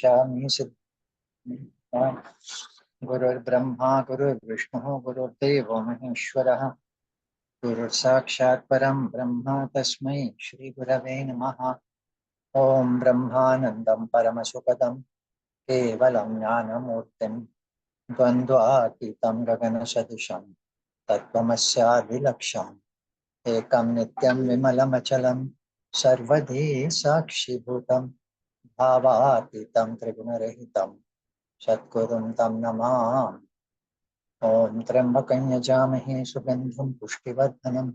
वक्ष्यामि सिद्धिं गुरुर्ब्रह्मा गुरुर्विष्णुः गुरुर्देवो महेश्वरः गुरुर्साक्षात् परं ब्रह्म तस्मै श्रीगुरवे नमः। ॐ ब्रह्मानन्दं परमसुखदं केवलं ज्ञानमूर्तिं द्वन्द्वातीतं गगनसदृशं तत्त्वमस्यादिलक्ष्यम् एकं नित्यं विमलमचलं सर्वधी साक्षिभूतं भावातीतं त्रिगुणरहितं सद्गुरुं तं नमामि। ॐ त्र्यम्बकं यजामहे सुगन्धिं पुष्टिवर्धनम्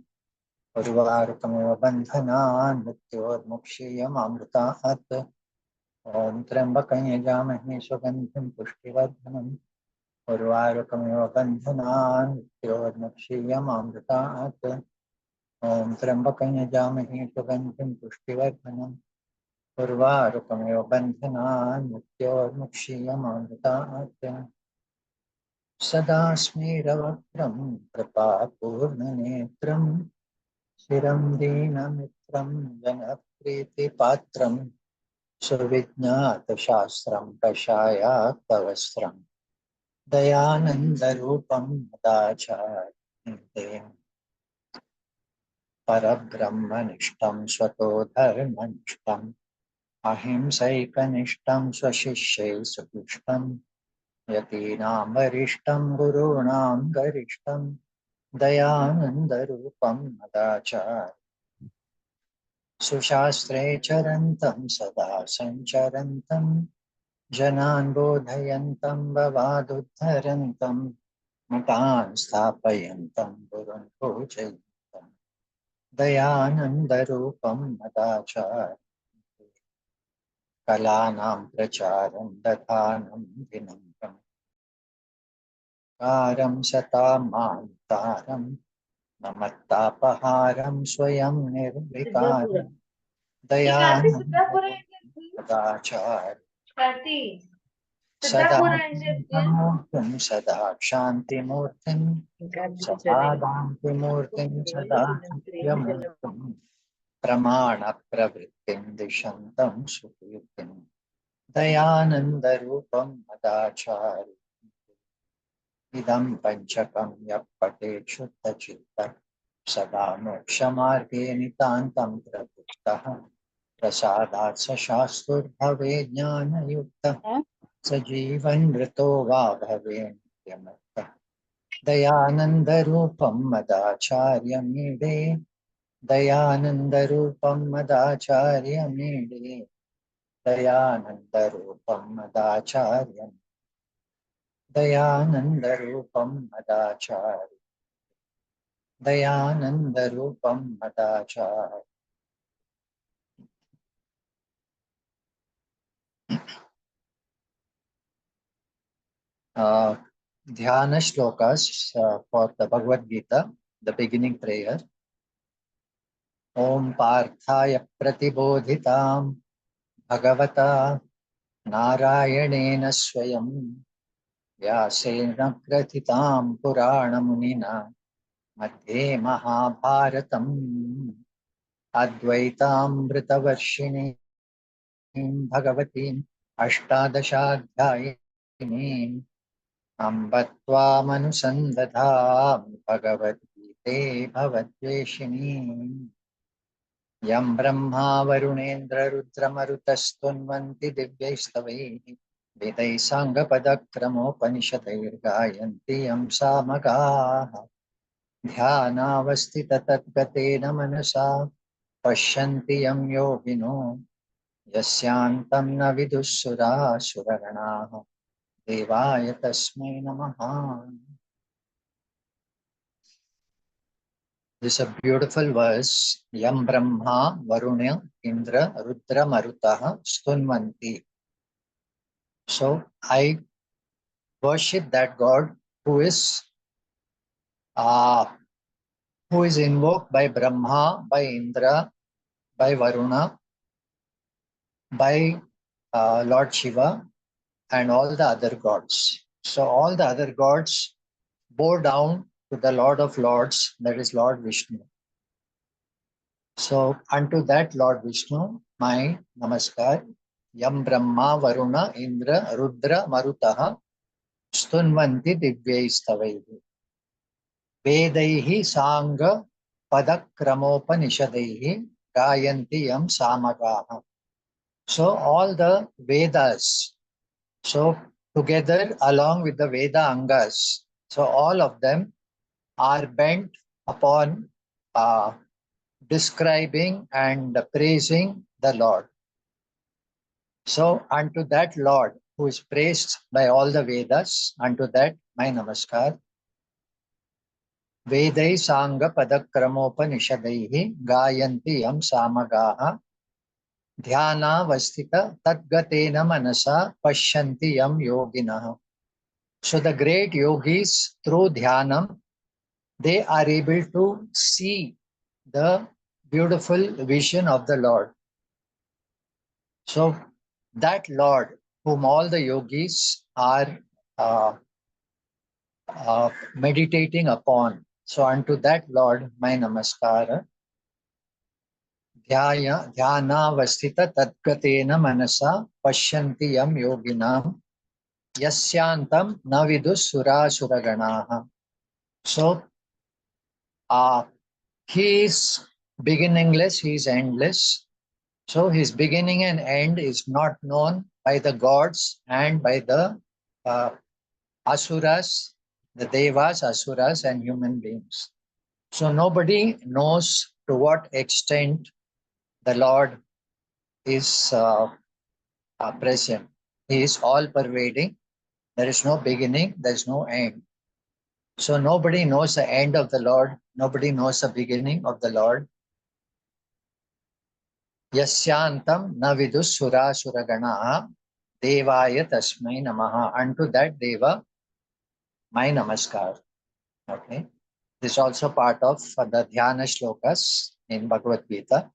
उर्वारुकमिव बन्धनान् मृत्योर्मुक्षीयमामृतात्। ॐ त्र्यम्बकं यजामहे सुगन्धिं पुष्टिवर्धनम् उर्वारुकमिव बन्धनान् मृत्योर्मुक्षीयमामृतात्। ॐ त्र्यम्बकं यजामहे सुगन्धिं पुष्टिवर्धनम् उर्वारुकमिव बन्धनान् मृत्योर्मुक्षीयमामृतात्। सदा स्मेरवक्त्रं कृपापूर्णनेत्रं शिरं दीनमित्रं जनप्रीतिपात्रं सुविज्ञातशास्त्रं कषायाक्तवस्त्रं दयानन्दरूपं मदाचार्यं परब्रह्मनिष्ठं स्वतो धर्मनिष्ठम् अहिंसैकनिष्ठं स्वशिष्यै सुदुष्टं यतीनां वरिष्ठं गुरूणां गरिष्ठं दयानन्दरूपं मदाचार्य सुशास्त्रे चरन्तं सदा सञ्चरन्तं जनान् बोधयन्तं भवादुद्धरन्तं मतान् स्थापयन्तं गुरुन् पूजयन्तं दयानन्दरूपं मदाचार्य कलानां प्रचारं दधानं विनम्रं कारं सतां मान्तारं नमत्तापहारं स्वयं निर्विकारं दयानन्दं सदाचार्य सदा मूर्तिं सदा शान्तिमूर्तिं सदा दान्तिमूर्तिं सदा सत्यमूर्तिं प्रमाणप्रवृत्तिं दिशन्तं सुकीर्तिं दयानन्दरूपं मदाचार्य इदं पञ्चकं यः पठेत् शुद्धचित्तः सदा मोक्षमार्गे नितान्तं प्रवृत्तः प्रसादात् स शास्त्रोद्भवेत् ज्ञानयुक्तः स जीवन्मृतो वा भवेत् नित्यमुक्तः दयानन्दरूपं मदाचार्यमीडे दयानन्दरूपं मदाचार्यमीडे दयानन्दरूपं मदाचार्यम् दयानन्दरूपं मदाचार्य दयानन्दरूपं मदाचार्य। Dhyana shlokas for the Bhagavad Gita, the beginning prayer. Om Parthaya Pratibodhitam Bhagavata Narayanena Swayam Vyasena Kratitam Purana Munina Madhye Mahabharatam Advaitamritavarshini Bhagavatim Ashtadashadhyayini Ambattvamanusandatam Bhagavad-gite Bhavadveshini Yam Brahma Varunendra Rudramarutastundvanti Divyaistavaihi Vedai Sangapadakramopanishadair Gayanti Yam Samagaha Dhyanavastita Tatgatena Manasa Pashyanti Yam Yogino Yasyantam na vidussura suraranaha Devaya tasmai namaha. This is a beautiful verse. Yam Brahma Varuna Indra Rudra Marutaha Stunvanti. So I worship that God who is invoked by Brahma, by Indra, by Varuna, by Lord Shiva and all the other gods. So all the other gods bow down to the Lord of Lords, that is Lord Vishnu. So unto that Lord Vishnu, my namaskar. Yam Brahma Varuna Indra Rudra Marutaha Stunvanti Divyaistavaihi Vedaihi Sangha Padakramopanishadaihi Gayanti Yam Samagaha. So all the Vedas, so together along with the Veda Angas, so all of them are bent upon describing and praising the Lord. So unto that Lord who is praised by all the Vedas, unto that my namaskar. Vedai Sangha Padakramopanishadaihi Gayanti Yam Samagaha Dhyana Vastita Tadgatena Manasa Pashyanti Yam Yoginaha. So the great yogis through dhyanam, they are able to see the beautiful vision of the Lord. So that Lord whom all the yogis are meditating upon. So unto that Lord my namaskara. Dhyana vastita tadgatena manasa pashyanti yam yoginam yasyantam na vidus suraganaha. So he is beginningless, he is endless. So his beginning and end is not known by the gods and by the asuras, the devas, asuras, and human beings. So nobody knows to what extent the Lord is present. He is all pervading. There is no beginning, there is no end. So nobody knows the end of the Lord. Nobody knows the beginning of the Lord. Yasyantam na vidus suragana devaya tasmai namaha. Unto that deva, my namaskar. Okay. This is also part of the dhyana shlokas in Bhagavat Gita.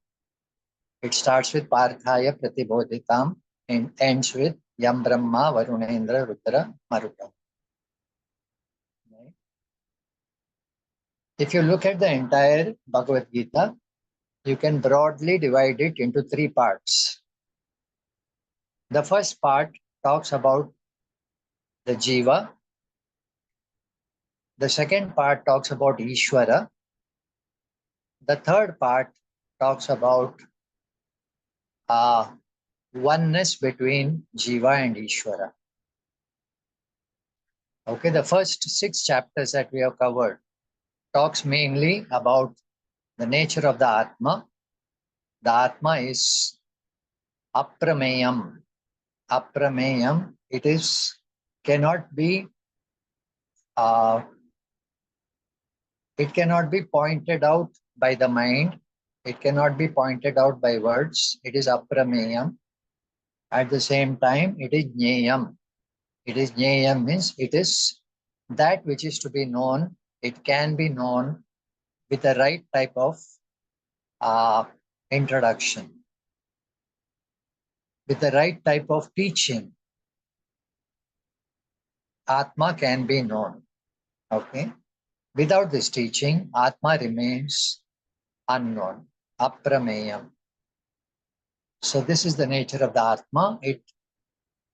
It starts with Parthaya Pratibodhitam and ends with Yam Brahma Varunendra Rudra Maruta. If you look at the entire Bhagavad Gita, you can broadly divide it into three parts. The first part talks about the Jiva. The second part talks about Ishvara. The third part talks about oneness between Jiva and Ishvara. Okay, the first 6 chapters that we have covered talks mainly about the nature of the Atma. The Atma is aprameyam. Aprameyam, it is cannot be pointed out by the mind. It cannot be pointed out by words. It is aprameyam. At the same time, it is jneyam. It is jneyam means it is that which is to be known. It can be known with the right type of introduction, with the right type of teaching. Atma can be known. Okay. Without this teaching, Atma remains unknown, aprameyam. So this is the nature of the Atma. It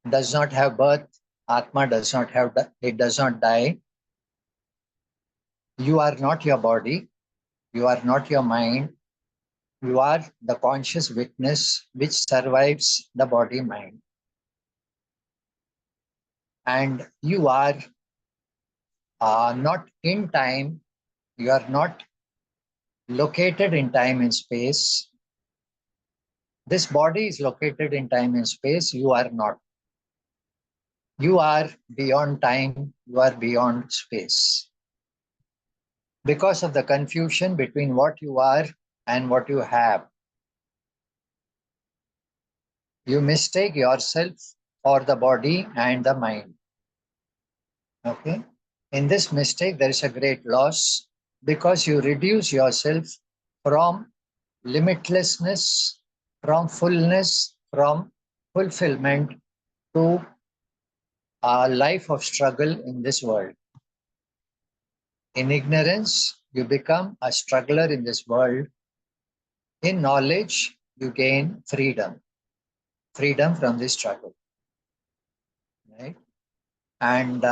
does not have birth. Atma does not have, it does not die. You are not your body. You are not your mind. You are the conscious witness which survives the body mind. And you are not in time. You are not located in time and space. This body is located in time and space. You are not. You are beyond time. You are beyond space. Because of the confusion between what you are and what you have, you mistake yourself for the body and the mind. Okay? In this mistake, there is a great loss because you reduce yourself from limitlessness, from fullness, from fulfillment to a life of struggle in this world. In ignorance, you become a struggler in this world. In knowledge, you gain freedom. freedom from this struggle. Right? And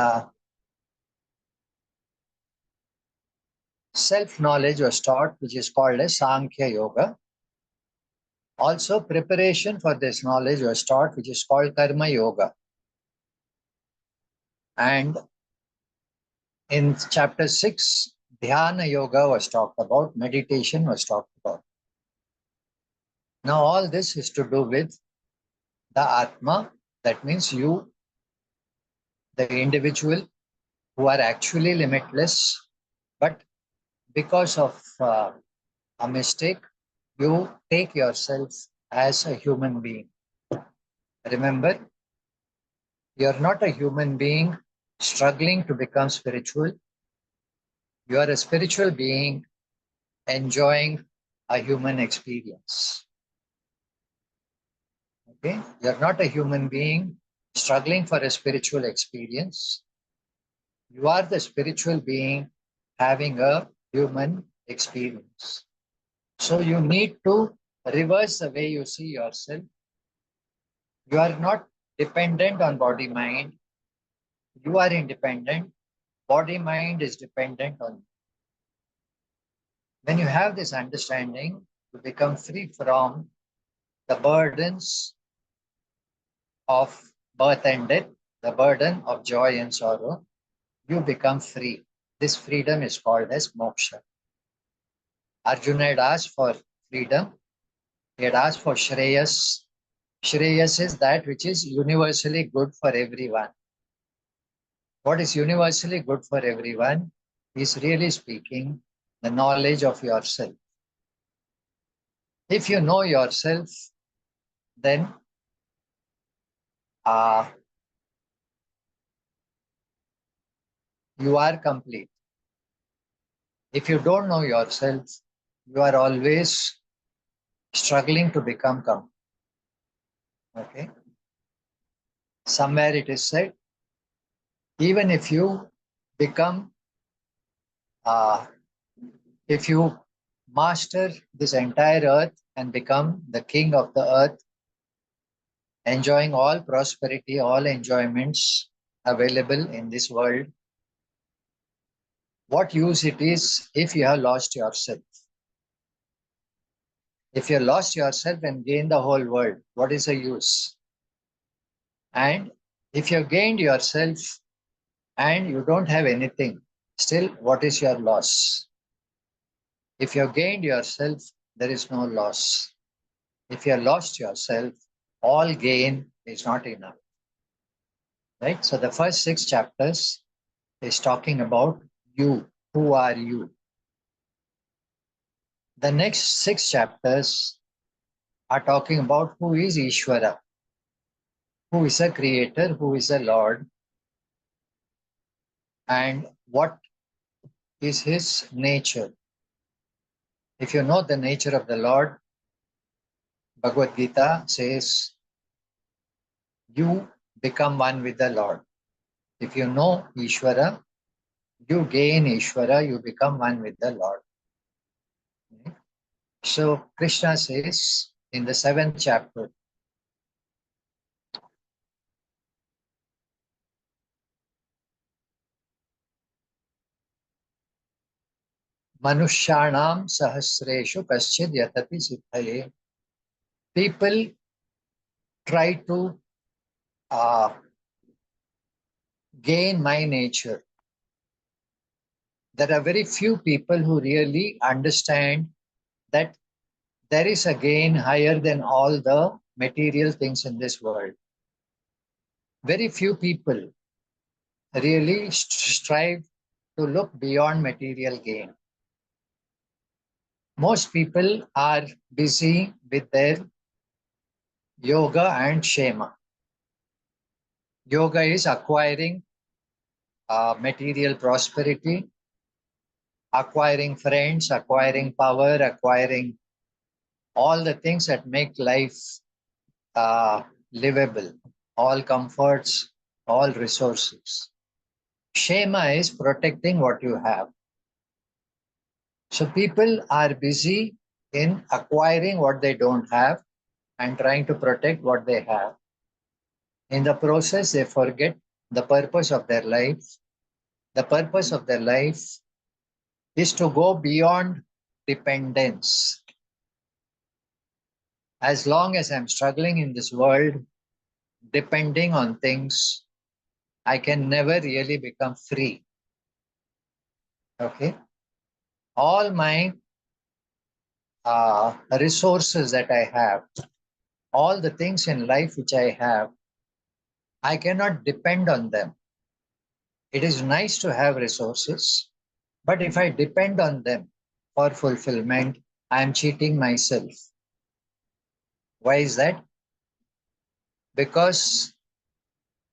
self-knowledge was taught, which is called as Sankhya Yoga. Also, preparation for this knowledge was taught, which is called Karma Yoga. And in chapter 6, Dhyana Yoga was talked about, meditation was talked about. Now, all this is to do with the Atma, that means you, the individual, who are actually limitless, but because of a mistake, you take yourself as a human being. Remember, you're not a human being struggling to become spiritual. You are a spiritual being enjoying a human experience. Okay? You're not a human being struggling for a spiritual experience. You are the spiritual being having a human experience. So you need to reverse the way you see yourself. You are not dependent on body mind. You are independent. Body mind is dependent on you. When you have this understanding, you become free from the burdens of birth and death, the burden of joy and sorrow. You become free. This freedom is called as moksha. Arjuna had asked for freedom. He had asked for Shreyas. Shreyas is that which is universally good for everyone. What is universally good for everyone is, really speaking, the knowledge of yourself. If you know yourself, then you are complete. If you don't know yourself, you are always struggling to become complete. Okay? Somewhere it is said, even if you become, if you master this entire earth and become the king of the earth, enjoying all prosperity, all enjoyments available in this world, what use it is if you have lost yourself? If you lost yourself and gained the whole world, what is the use? And if you gained yourself and you don't have anything, still, what is your loss? If you gained yourself, there is no loss. If you lost yourself, all gain is not enough. Right? So the first 6 chapters is talking about you. Who are you? The next 6 chapters are talking about who is Ishvara, who is a creator, who is a Lord, and what is his nature. If you know the nature of the Lord, Bhagavat Gita says, you become one with the Lord. If you know Ishvara, you gain Ishvara, you become one with the Lord. So Krishna says in the 7th chapter, Manushyanam sahasreshu kaschid yatati siddhaye. People try to gain my nature. There are very few people who really understand that there is a gain higher than all the material things in this world. Very few people really strive to look beyond material gain. Most people are busy with their yoga and shema. Yoga is acquiring material prosperity, acquiring friends, acquiring power, acquiring all the things that make life livable, all comforts, all resources. Shema is protecting what you have. So people are busy in acquiring what they don't have and trying to protect what they have. In the process, they forget the purpose of their life. The purpose of their life is to go beyond dependence. As long as I'm struggling in this world, depending on things, I can never really become free. Okay? All my resources that I have, all the things in life which I have, I cannot depend on them. It is nice to have resources, but if I depend on them for fulfillment, I am cheating myself. Why is that? Because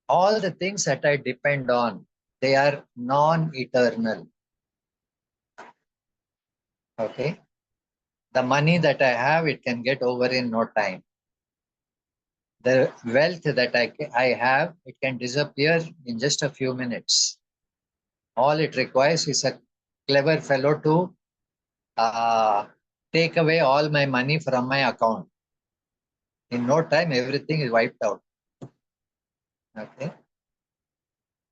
all the things that I depend on, they are non-eternal. Okay? The money that I have, it can get over in no time. The wealth that I have, it can disappear in just a few minutes. All it requires is a clever fellow to take away all my money from my account. In no time, everything is wiped out. Okay.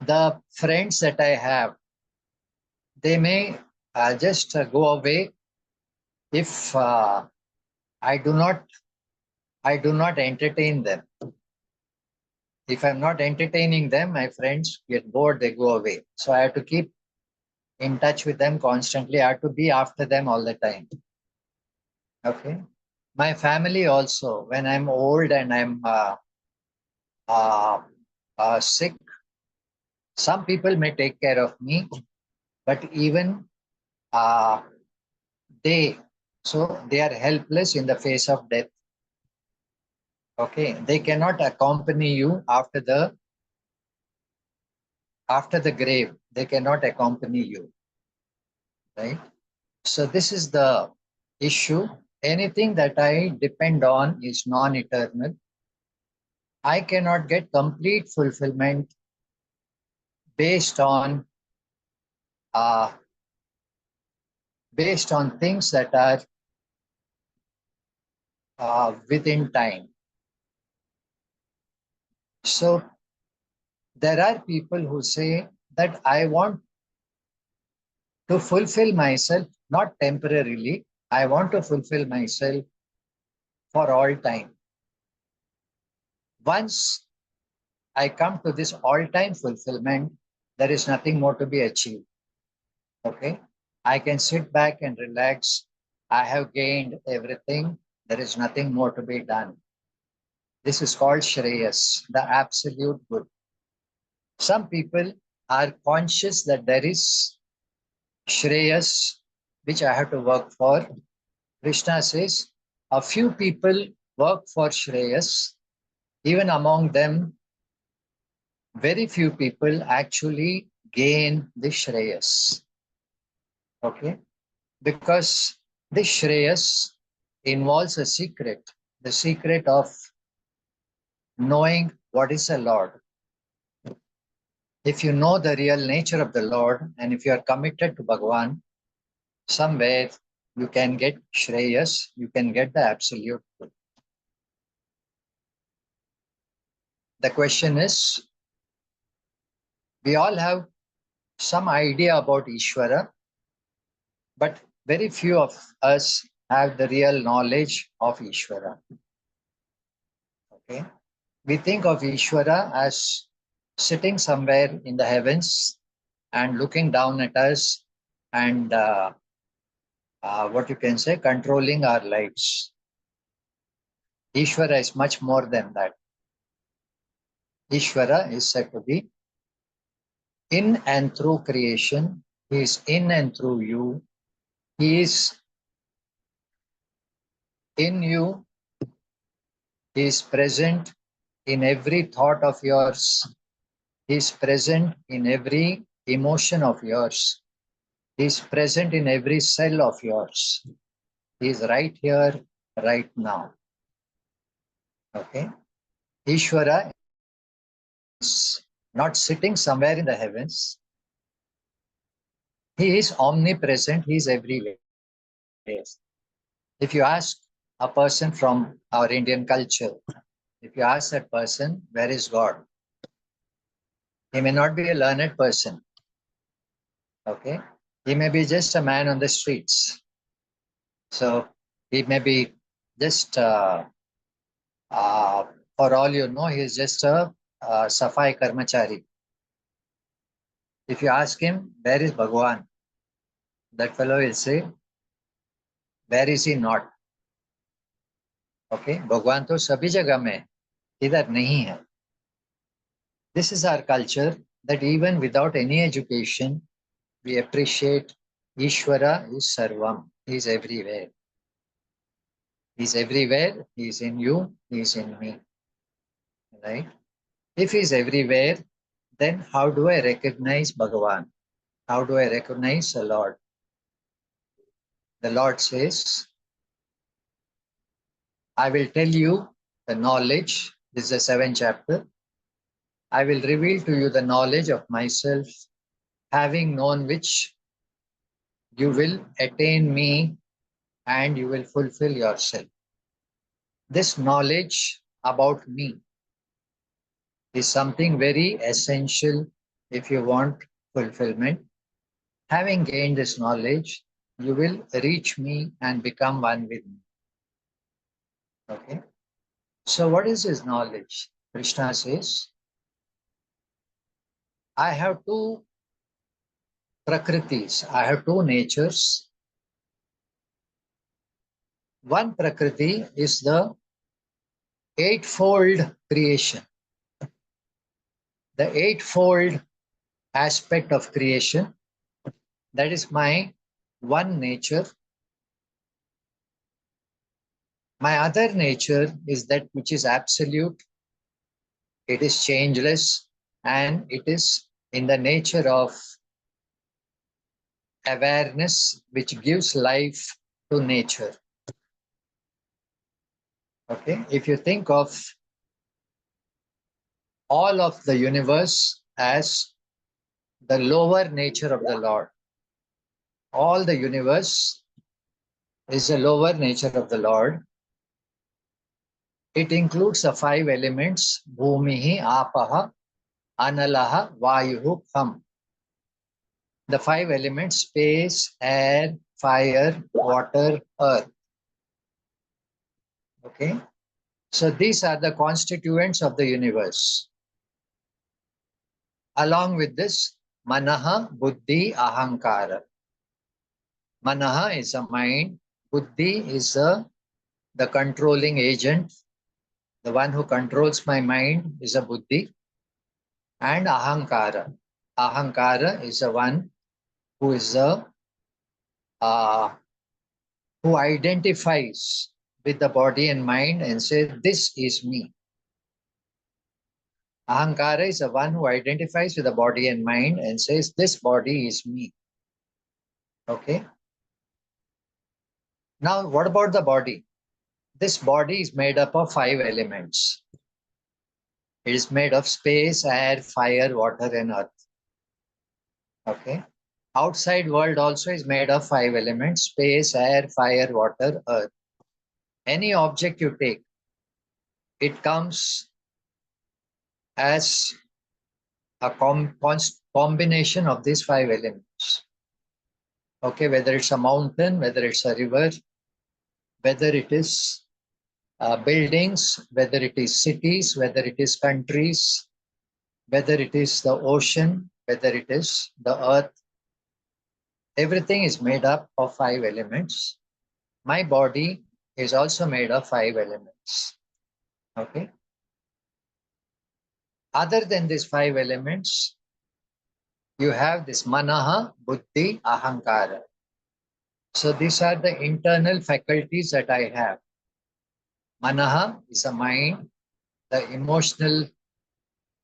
The friends that I have, they may just go away if I do not entertain them. If I'm not entertaining them, my friends get bored, they go away. So I have to keep in touch with them constantly. I have to be after them all the time. Okay. My family also, when I'm old and I'm sick, some people may take care of me, but even uh, they, so they are helpless in the face of death. Okay, they cannot accompany you after the grave. They cannot accompany you, right? So this is the issue. Anything that I depend on is non-eternal. I cannot get complete fulfillment based on uh, things that are within time. So there are people who say that I want to fulfill myself, not temporarily. I want to fulfill myself for all time. Once I come to this all-time fulfillment, there is nothing more to be achieved. Okay? I can sit back and relax. I have gained everything. There is nothing more to be done. This is called Shreyas, the absolute good. Some people are conscious that there is Shreyas, which I have to work for. Krishna says, a few people work for Shreyas. Even among them, very few people actually gain the Shreyas. Okay? Because the Shreyas involves a secret, the secret of knowing what is the Lord. If you know the real nature of the Lord and if you are committed to Bhagavan, somewhere you can get Shreyas, you can get the absolute good. The question is, we all have some idea about Ishvara, but very few of us have the real knowledge of Ishvara. Okay? We think of Ishvara as sitting somewhere in the heavens and looking down at us and what you can say, controlling our lives. Ishvara is much more than that. Ishvara is said to be in and through creation. He is in and through you. He is in you. He is present in every thought of yours. He is present in every emotion of yours. He is present in every cell of yours. He is right here, right now. Okay? Ishvara is not sitting somewhere in the heavens. He is omnipresent. He is everywhere. If you ask a person from our Indian culture, if you ask that person, where is God? He may not be a learned person. Okay. He may be just a man on the streets. So he may be just, for all you know, he's just a Safai Karmachari. If you ask him, where is Bhagwan? That fellow will say, where is he not? Okay. Bhagwan to sabhi jagah mein, idhar nahi hai. This is our culture that even without any education, we appreciate Ishvara is Sarvam. He is everywhere. He is everywhere. He is in you. He is in me. Right? If he is everywhere, then how do I recognize Bhagavan? How do I recognize the Lord? The Lord says, I will tell you the knowledge. This is the 7th chapter. I will reveal to you the knowledge of myself, having known which you will attain me and you will fulfill yourself. This knowledge about me is something very essential if you want fulfillment. Having gained this knowledge, you will reach me and become one with me. Okay. So what is this knowledge? Krishna says, I have two prakritis, I have two natures. One prakriti is the eightfold creation, the eightfold aspect of creation. That is my one nature. My other nature is that which is absolute, it is changeless, and it is in the nature of awareness which gives life to nature. Okay, if you think of all of the universe as the lower nature of the Lord, all the universe is the lower nature of the Lord. It includes the 5 elements, Bhumihi, Apaha, Analaha, Vayuhu, Kham. The 5 elements, space, air, fire, water, earth. Okay. So these are the constituents of the universe. Along with this, Manaha, Buddhi, Ahankara. Manaha is a mind. Buddhi is the controlling agent. The one who controls my mind is a Buddhi. And Ahankara. Ahankara is the one who is the who identifies with the body and mind and says, this is me. Ahankara is the one who identifies with the body and mind and says, this body is me. Okay. Now, what about the body? This body is made up of 5 elements. It is made of space, air, fire, water, and earth. Okay. Outside world also is made of 5 elements: space, air, fire, water, earth. Any object you take, it comes as a combination of these 5 elements. Okay, whether it's a mountain, whether it's a river, whether it is buildings, whether it is cities, whether it is countries, whether it is the ocean, whether it is the earth, everything is made up of 5 elements. My body is also made of 5 elements. Okay. Other than these 5 elements, you have this manaha, buddhi, ahankara. So these are the internal faculties that I have. Manaha is a mind, the emotional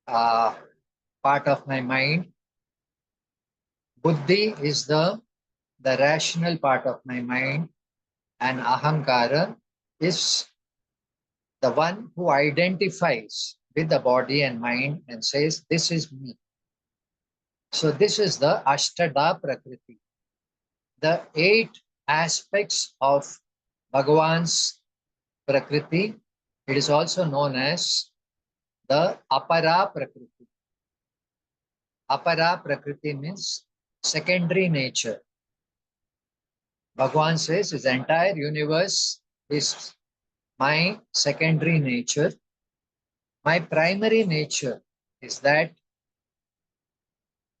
part of my mind. Buddhi is the rational part of my mind. And ahankara is the one who identifies with the body and mind and says, this is me. So this is the Ashtada Prakriti. The 8 aspects of Bhagavan's Prakriti. It is also known as the Apara Prakriti. Apara Prakriti means secondary nature. Bhagavan says his entire universe is my secondary nature. My primary nature is that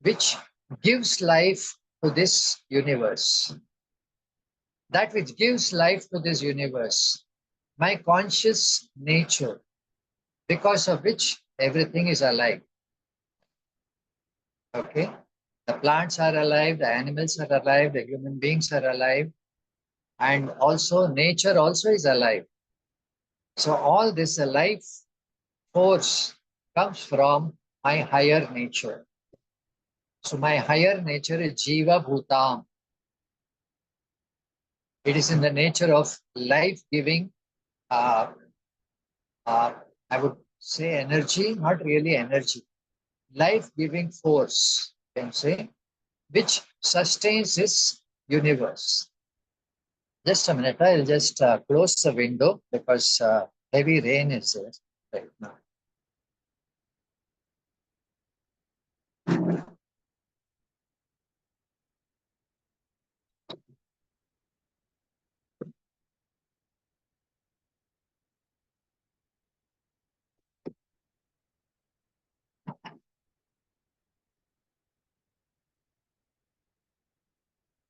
which gives life to this universe. That which gives life to this universe. My conscious nature, because of which everything is alive. Okay? The plants are alive, the animals are alive, the human beings are alive, and also nature also is alive. So all this life force comes from my higher nature. So my higher nature is Jiva Bhutam. It is in the nature of life-giving, uh, I would say energy, not really energy, life-giving force, you can say, which sustains this universe. Just a minute, I'll just close the window because heavy rain is there right now.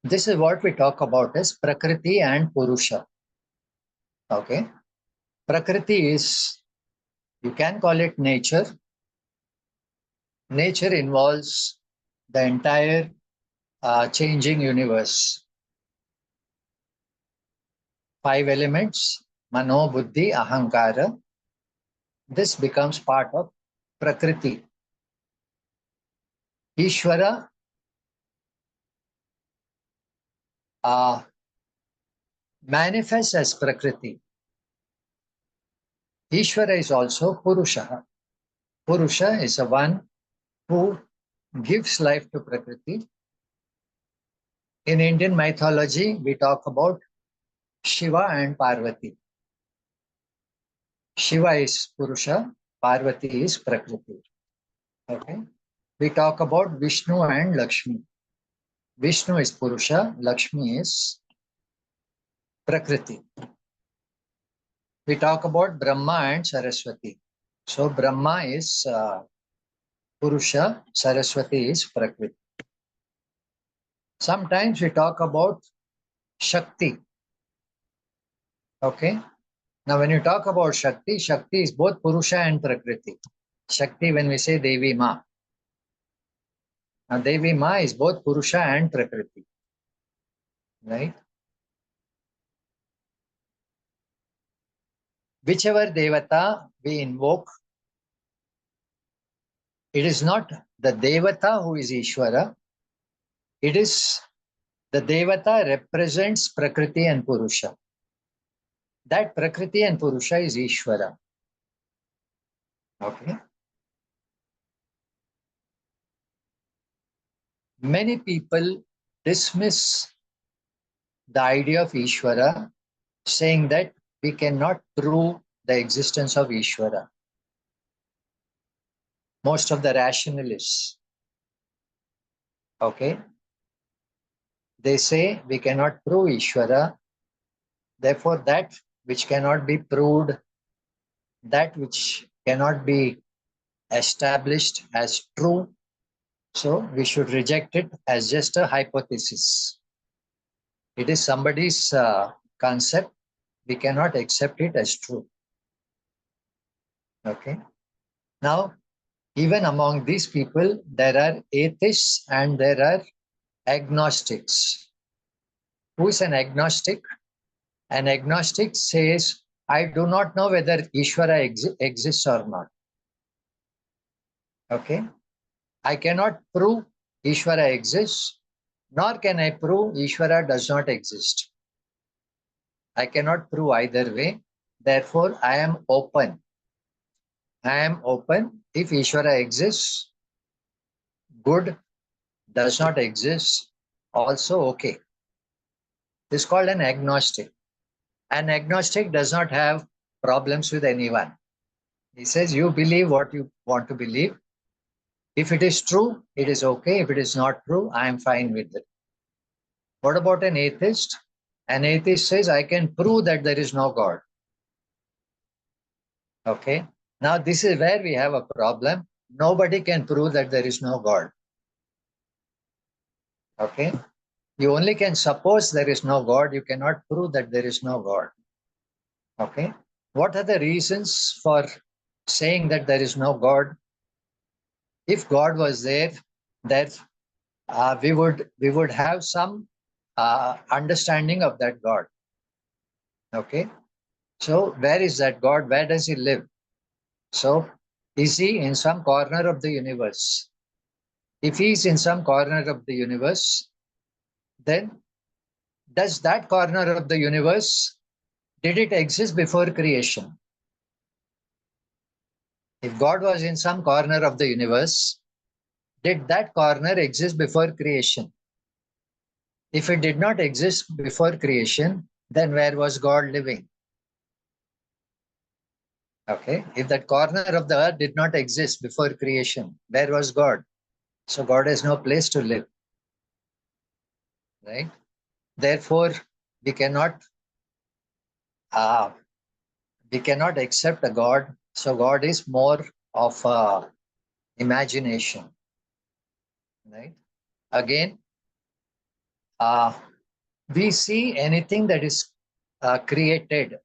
This is what we talk about as Prakriti and Purusha. Okay. Prakriti is, you can call it nature. Nature involves the entire changing universe. 5 elements, Mano, Buddhi, Ahankara. This becomes part of Prakriti. Ishvara manifests as Prakriti. Ishvara is also Purusha. Purusha is the one who gives life to Prakriti. In Indian mythology, we talk about Shiva and Parvati. Shiva is Purusha, Parvati is Prakriti. Okay. We talk about Vishnu and Lakshmi. Vishnu is Purusha, Lakshmi is Prakriti. We talk about Brahma and Saraswati. So Brahma is Purusha, Saraswati is Prakriti. Sometimes we talk about Shakti. Okay. Now when you talk about Shakti, Shakti is both Purusha and Prakriti. Shakti, when we say Devi Ma. Now Devi Ma is both Purusha and Prakriti. Right? Whichever Devata we invoke, it is not the Devata who is Ishvara. It is the Devata represents Prakriti and Purusha. That Prakriti and Purusha is Ishvara. Okay. Many people dismiss the idea of Ishvara, saying that we cannot prove the existence of Ishvara. Most of the rationalists, okay, they say we cannot prove Ishvara, therefore that which cannot be proved, that which cannot be established as true, so we should reject it as just a hypothesis. It is somebody's concept. We cannot accept it as true. Okay. Now, even among these people, there are atheists and there are agnostics. Who is an agnostic? An agnostic says, I do not know whether Ishvara exists or not. Okay. I cannot prove Ishvara exists, nor can I prove Ishvara does not exist. I cannot prove either way. Therefore, I am open. I am open. If Ishvara exists, good. Does not exist, also okay. This is called an agnostic. An agnostic does not have problems with anyone. He says, you believe what you want to believe. If it is true, it is okay. If it is not true, I am fine with it. What about an atheist? An atheist says, I can prove that there is no God. Okay. Now, this is where we have a problem. Nobody can prove that there is no God. Okay. You only can suppose there is no God. You cannot prove that there is no God. Okay. What are the reasons for saying that there is no God? If God was there, that we would have some understanding of that God. Okay. So where is that God? Where does he live? So is he in some corner of the universe? If he is in some corner of the universe, then does that corner of the universe, did it exist before creation? If God was in some corner of the universe, did that corner exist before creation? If it did not exist before creation, then where was God living? Okay. If that corner of the earth did not exist before creation, where was God? So God has no place to live. Right? Therefore, we cannot uh, accept a God. So God is more of imagination. Right? Again, we see anything that is created.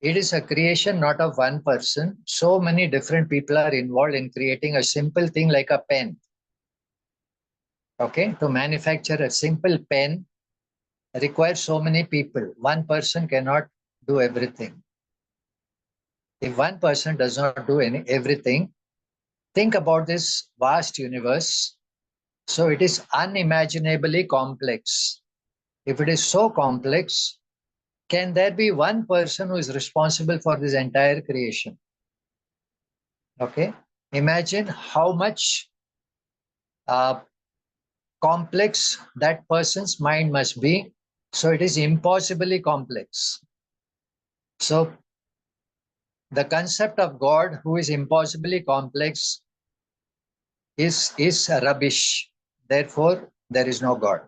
It is a creation not of one person. So many different people are involved in creating a simple thing like a pen. Okay, to manufacture a simple pen requires so many people. One person cannot do everything. If one person does not do everything, think about this vast universe. So it is unimaginably complex. If it is so complex, can there be one person who is responsible for this entire creation? Okay. Imagine how much uh, complex that person's mind must be. So it is impossibly complex. So the concept of God who is impossibly complex is rubbish. Therefore, there is no God.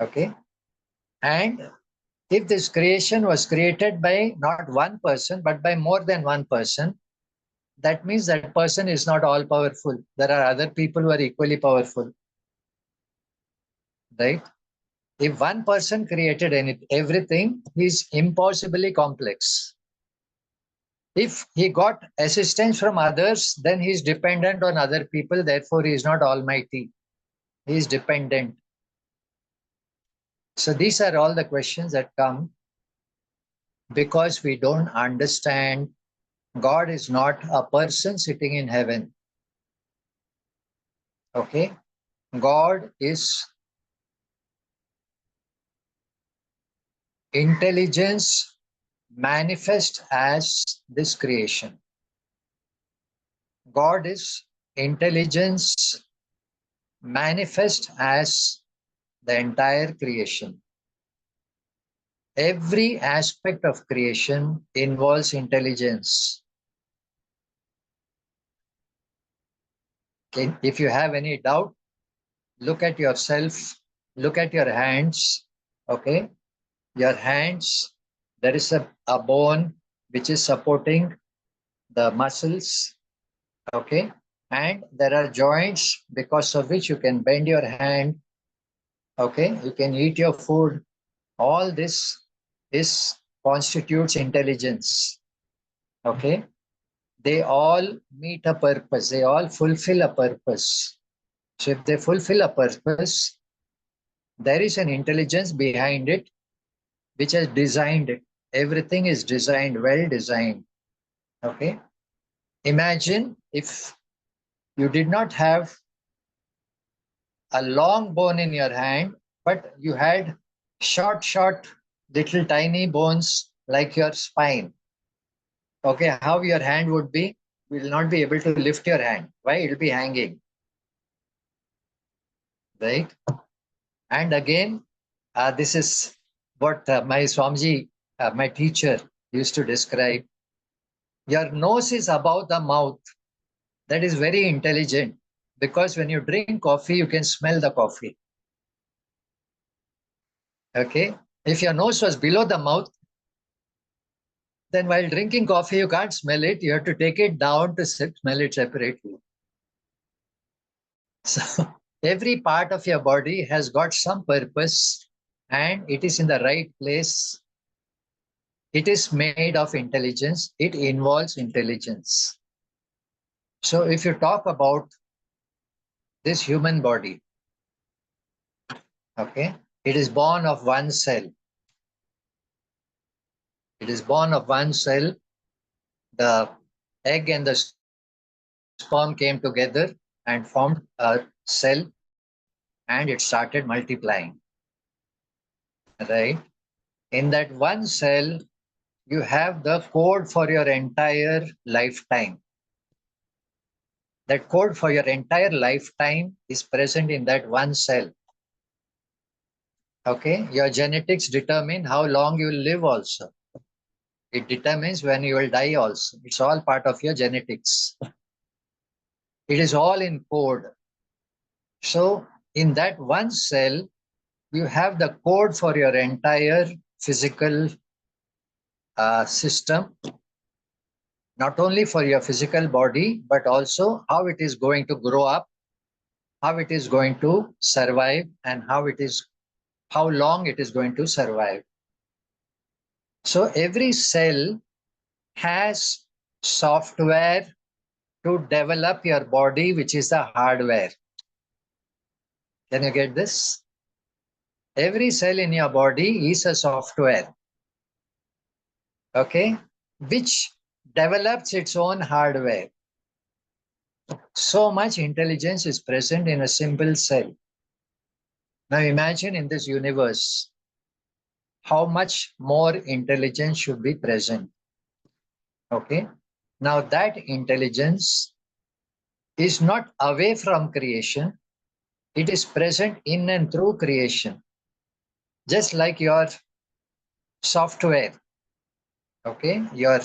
Okay. And if this creation was created by not one person, but by more than one person, that means that person is not all powerful. There are other people who are equally powerful. Right? If one person created everything, he is impossibly complex. If he got assistance from others, then he is dependent on other people. Therefore, he is not almighty. He is dependent. So these are all the questions that come because we don't understand God is not a person sitting in heaven. Okay? God is intelligence manifest as this creation. God is intelligence manifest as the entire creation. Every aspect of creation involves intelligence. Okay? If you have any doubt, look at yourself, look at your hands. Okay? Your hands, there is a bone which is supporting the muscles. Okay? And there are joints because of which you can bend your hand. Okay? You can eat your food. All this constitutes intelligence. Okay? They all meet a purpose. They all fulfill a purpose. So if they fulfill a purpose, there is an intelligence behind it which has designed it. Everything is designed, well designed. Okay? Imagine if you did not have a long bone in your hand, but you had short, little tiny bones like your spine. Okay, how your hand would be? You will not be able to lift your hand. Why? It will be hanging. Right? And again, this is what my Swamiji, my teacher, used to describe. Your nose is above the mouth. That is very intelligent, because when you drink coffee, you can smell the coffee. Okay. If your nose was below the mouth, then while drinking coffee, you can't smell it. You have to take it down to smell it separately. So every part of your body has got some purpose, and it is in the right place. It is made of intelligence. It involves intelligence. So if you talk about this human body, okay, it is born of one cell. It is born of one cell. The egg and the sperm came together and formed a cell, and it started multiplying. Right? In that one cell, you have the code for your entire lifetime. That code for your entire lifetime is present in that one cell. Okay? Your genetics determine how long you will live also. It determines when you will die also. It's all part of your genetics. It is all in code. So in that one cell, you have the code for your entire physical system, not only for your physical body, but also how it is going to grow up, how it is going to survive, and how long it is going to survive. So every cell has software to develop your body, which is the hardware. Can you get this? Every cell in your body is a software, okay, which develops its own hardware. So much intelligence is present in a simple cell. Now imagine in this universe, how much more intelligence should be present. Okay. Now that intelligence is not away from creation. It is present in and through creation. Just like your software. Okay. Your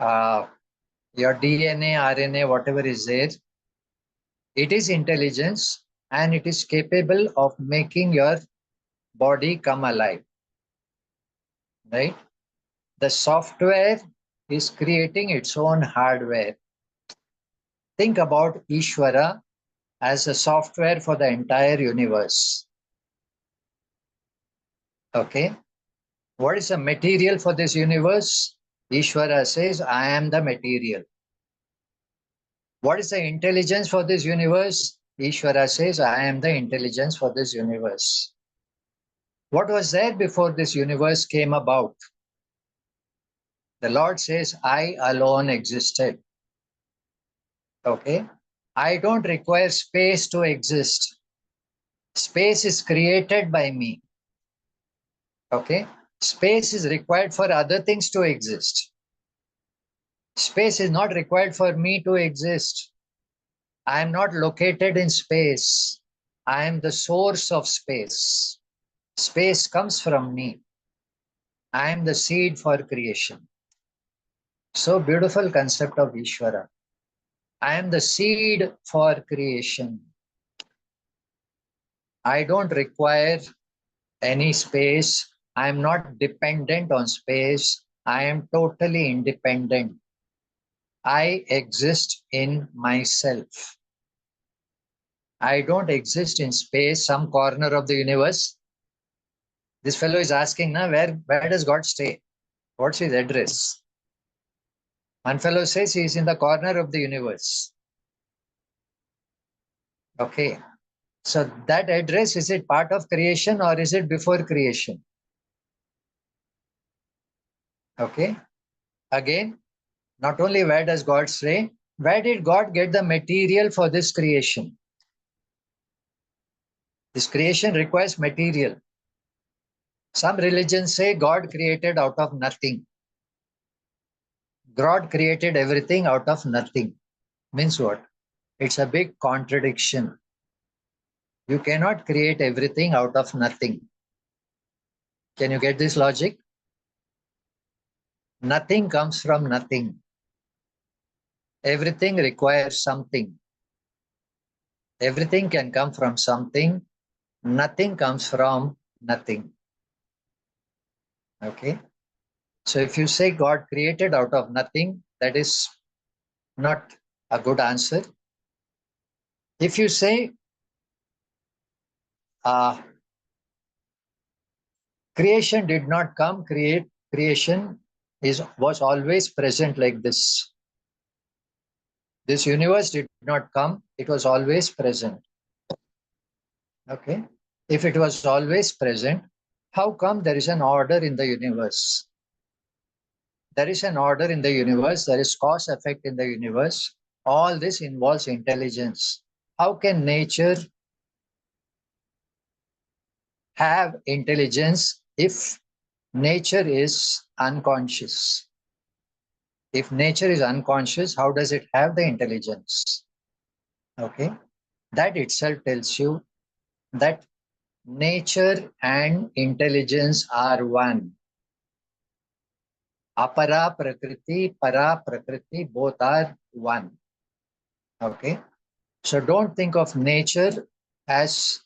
DNA, RNA, whatever is there, it is intelligence, and it is capable of making your body come alive. Right? The software is creating its own hardware. Think about Ishvara as a software for the entire universe. Okay. What is the material for this universe? Ishvara says, I am the material. What is the intelligence for this universe? Ishvara says, I am the intelligence for this universe. What was there before this universe came about? The Lord says, I alone existed. Okay. I don't require space to exist. Space is created by me. Okay. Space is required for other things to exist. Space is not required for me to exist. I am not located in space. I am the source of space. Space comes from me. I am the seed for creation. So beautiful concept of Ishvara. I am the seed for creation. I don't require any space. I am not dependent on space. I am totally independent. I exist in myself. I don't exist in space, some corner of the universe. This fellow is asking, now, where does God stay? What's his address? One fellow says he is in the corner of the universe. Okay. So that address, is it part of creation or is it before creation? Okay. Again, not only where does God stay, where did God get the material for this creation? This creation requires material. Some religions say God created out of nothing. God created everything out of nothing. Means what? It's a big contradiction. You cannot create everything out of nothing. Can you get this logic? Nothing comes from nothing. Everything requires something. Everything can come from something. Nothing comes from nothing. Okay. So if you say God created out of nothing, that is not a good answer. If you say creation did not come, creation was always present like this. This universe did not come, it was always present. Okay. If it was always present, how come there is an order in the universe? There is an order in the universe, there is cause effect in the universe. All this involves intelligence. How can nature have intelligence if nature is unconscious? If nature is unconscious, how does it have the intelligence? Okay. That itself tells you that nature and intelligence are one. Apara Prakriti, Para Prakriti, both are one. Okay. So don't think of nature as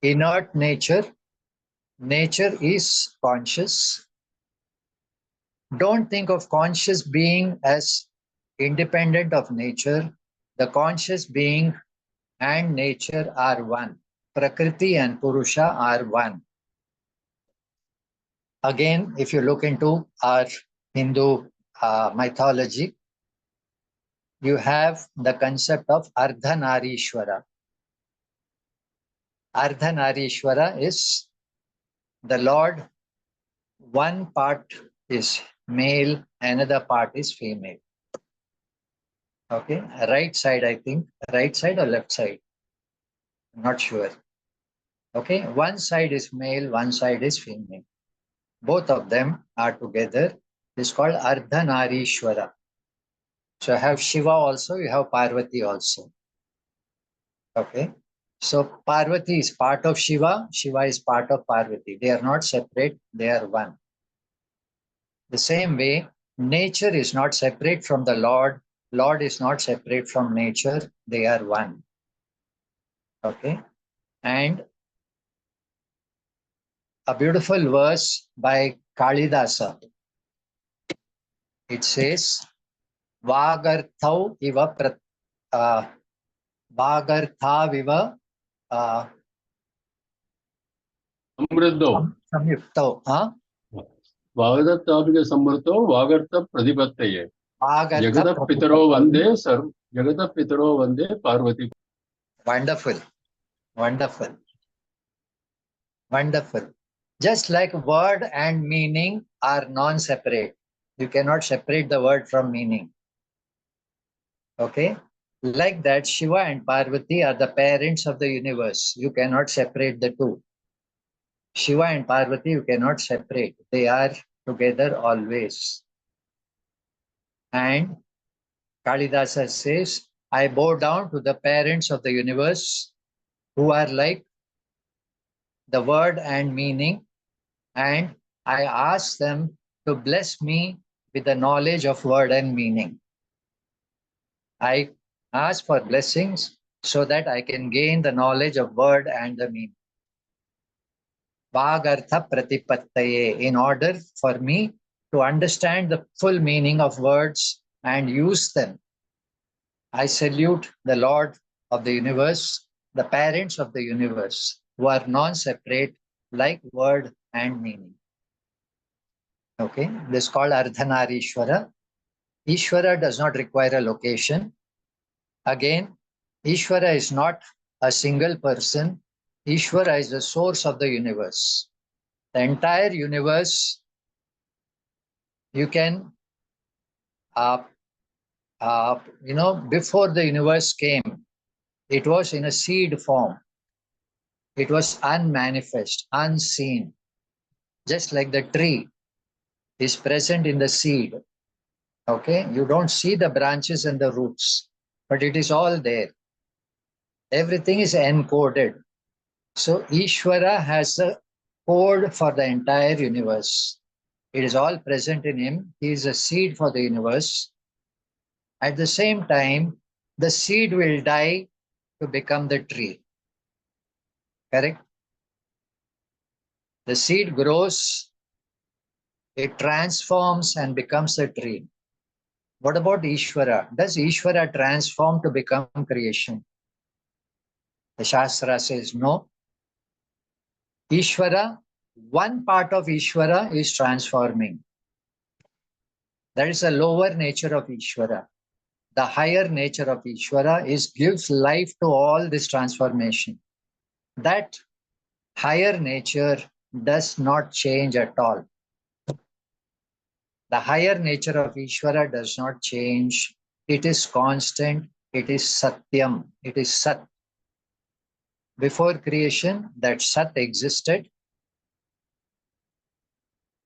inert nature. Nature is conscious. Don't think of conscious being as independent of nature. The conscious being and nature are one. Prakriti and Purusha are one. Again, if you look into our Hindu mythology, you have the concept of Ardhanarishwara. Ardhanarishwara is the Lord. One part is male, another part is female. Okay, right side, I think, right side or left side, I'm not sure. Okay, one side is male, one side is female. Both of them are together. It's called Ardhanarishwara. So you have Shiva also, you have Parvati also. Okay. So Parvati is part of Shiva, Shiva is part of Parvati. They are not separate, they are one. The same way, nature is not separate from the Lord, Lord is not separate from nature, they are one. Okay. And a beautiful verse by Kalidasa. It says, Vagarthau iva Vagarthaviva Samyuktau. Vagarthaviga Samrto, Vagartha Pradipataye. Vagartha Jagata Pitaro Vande, sir. Jagata Pitaro Vande, Parvati. Wonderful. Wonderful. Wonderful. Just like word and meaning are non-separate. You cannot separate the word from meaning. Okay? Like that, Shiva and Parvati are the parents of the universe. You cannot separate the two. Shiva and Parvati, you cannot separate. They are together always. And Kalidasa says, I bow down to the parents of the universe who are like the word and meaning, and I ask them to bless me with the knowledge of word and meaning. I ask for blessings so that I can gain the knowledge of word and the meaning. Vagartha Pratipattaye, in order for me to understand the full meaning of words and use them. I salute the Lord of the universe, the parents of the universe, who are non-separate like word and meaning. Okay, this is called Ardhanarishwara. Ishvara does not require a location. Again, Ishvara is not a single person. Ishvara is the source of the universe. The entire universe, you can, before the universe came, it was in a seed form. It was unmanifest, unseen. Just like the tree is present in the seed. Okay, you don't see the branches and the roots, but it is all there. Everything is encoded. So Ishvara has a code for the entire universe. It is all present in him. He is a seed for the universe. At the same time, the seed will die to become the tree. Correct? The seed grows, it transforms and becomes a tree. What about Ishvara? Does Ishvara transform to become creation? The Shastra says no. Ishvara, one part of Ishvara is transforming. That is the lower nature of Ishvara. The higher nature of Ishvara gives life to all this transformation. That higher nature does not change at all. The higher nature of Ishvara does not change. It is constant. It is Satyam. It is Sat. Before creation, that Sat existed.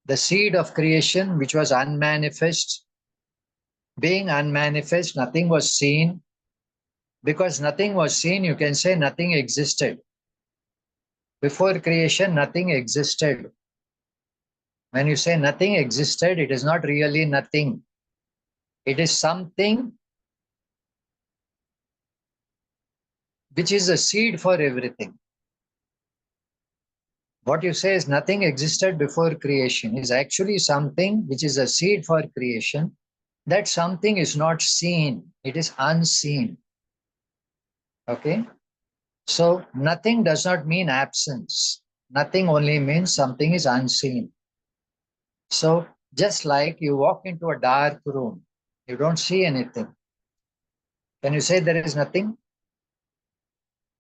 The seed of creation, which was unmanifest, being unmanifest, nothing was seen. Because nothing was seen, you can say nothing existed. Before creation, nothing existed. When you say nothing existed, it is not really nothing. It is something which is a seed for everything. What you say is nothing existed before creation is actually something which is a seed for creation. That something is not seen, it is unseen. Okay? So nothing does not mean absence. Nothing only means something is unseen. So just like you walk into a dark room, you don't see anything. Can you say there is nothing?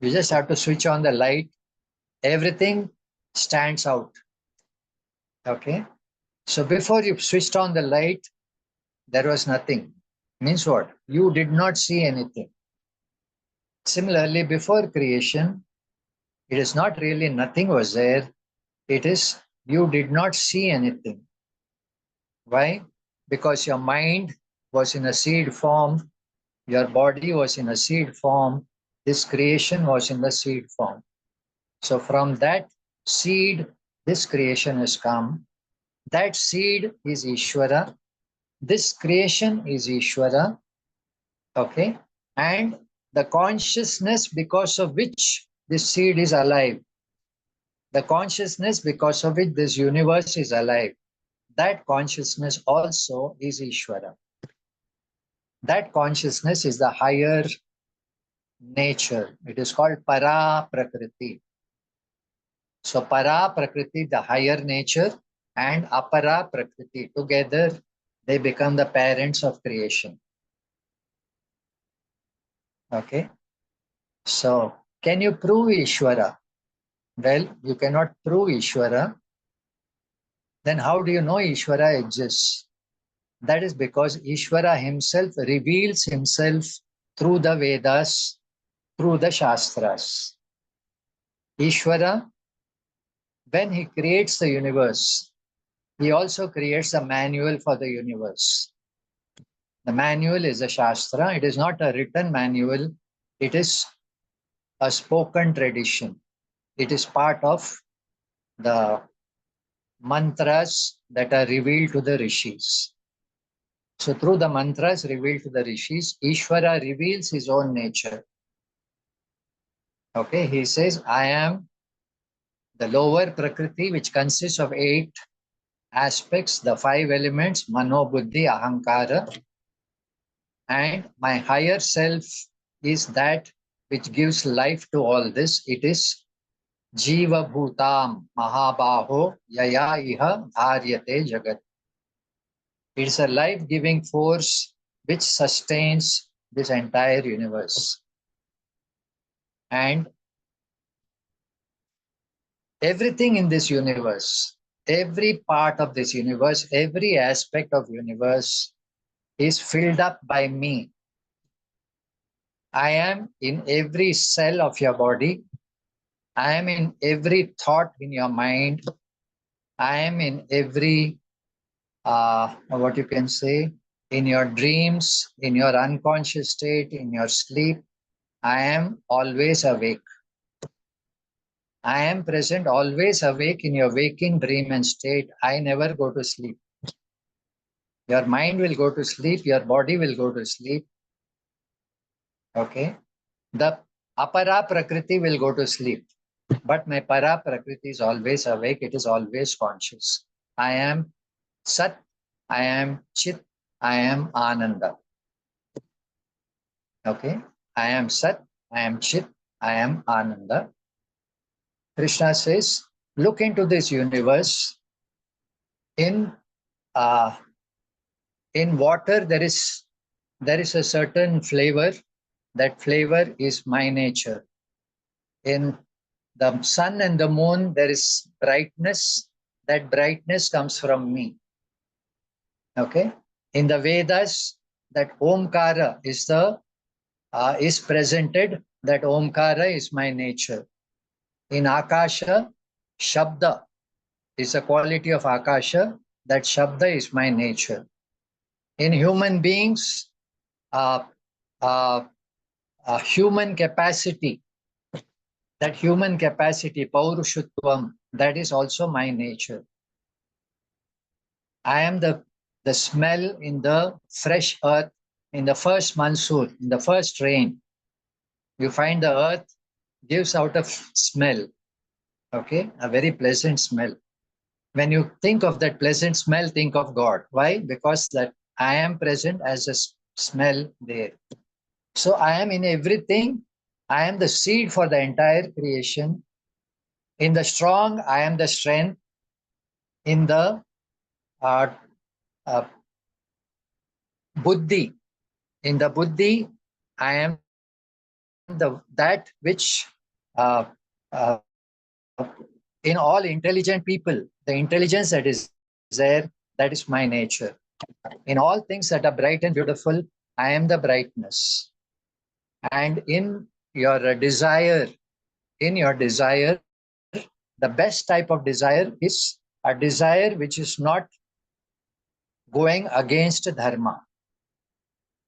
You just have to switch on the light. Everything stands out. Okay? So before you switched on the light, there was nothing. Means what? You did not see anything. Similarly, before creation, it is not really nothing was there. It is you did not see anything. Why? Because your mind was in a seed form, your body was in a seed form, this creation was in the seed form. So from that seed, this creation has come. That seed is Ishvara. This creation is Ishvara. Okay? And the consciousness because of which this seed is alive, the consciousness because of which this universe is alive, that consciousness also is Ishvara. That consciousness is the higher nature. It is called Para Prakriti. So Para Prakriti, the higher nature, and Apara Prakriti, together they become the parents of creation. Okay? So can you prove Ishvara? Well, you cannot prove Ishvara. Then how do you know Ishvara exists? That is because Ishvara himself reveals himself through the Vedas, through the Shastras. Ishvara, when he creates the universe, he also creates a manual for the universe. The manual is a Shastra. It is not a written manual. It is a spoken tradition. It is part of the mantras that are revealed to the rishis. So through the mantras revealed to the rishis, Ishvara reveals his own nature. Okay, he says, I am the lower Prakriti, which consists of 8 aspects, the 5 elements, Mano, Buddhi, Ahankara. And my higher self is that which gives life to all this. It is Jiva Bhutam Mahabaho Yaya Iha Dharyate Jagat. It is a life-giving force which sustains this entire universe. And everything in this universe, every part of this universe, every aspect of universe is filled up by me. I am in every cell of your body. I am in every thought in your mind. I am in every, what you can say, in your dreams, in your unconscious state, in your sleep. I am always awake. I am present, always awake in your waking dream and state. I never go to sleep. Your mind will go to sleep, your body will go to sleep. Okay. The apara prakriti will go to sleep. But my para prakriti is always awake, it is always conscious. I am Sat, I am Chit, I am Ananda. Okay. I am Sat, I am Chit, I am Ananda. Krishna says, look into this universe. In uh, in water, there is a certain flavor. That flavor is my nature. In the sun and the moon, there is brightness. That brightness comes from me. Okay. In the Vedas, that Omkara is presented. That Omkara is my nature. In Akasha, Shabda is a quality of Akasha. That Shabda is my nature. In human beings, uh, uh, human capacity, that human capacity, Paurushutvam, that is also my nature. I am the smell in the fresh earth, in the first monsoon, in the first rain. You find the earth gives out a smell, okay, a very pleasant smell. When you think of that pleasant smell, think of God. Why? Because that I am present as a smell there. So I am in everything. I am the seed for the entire creation. In the strong, I am the strength. In the uh, uh, buddhi, in the buddhi, I am that which uh, uh, in all intelligent people, the intelligence that is there, that is my nature. In all things that are bright and beautiful, I am the brightness. And in your desire, the best type of desire is a desire which is not going against dharma,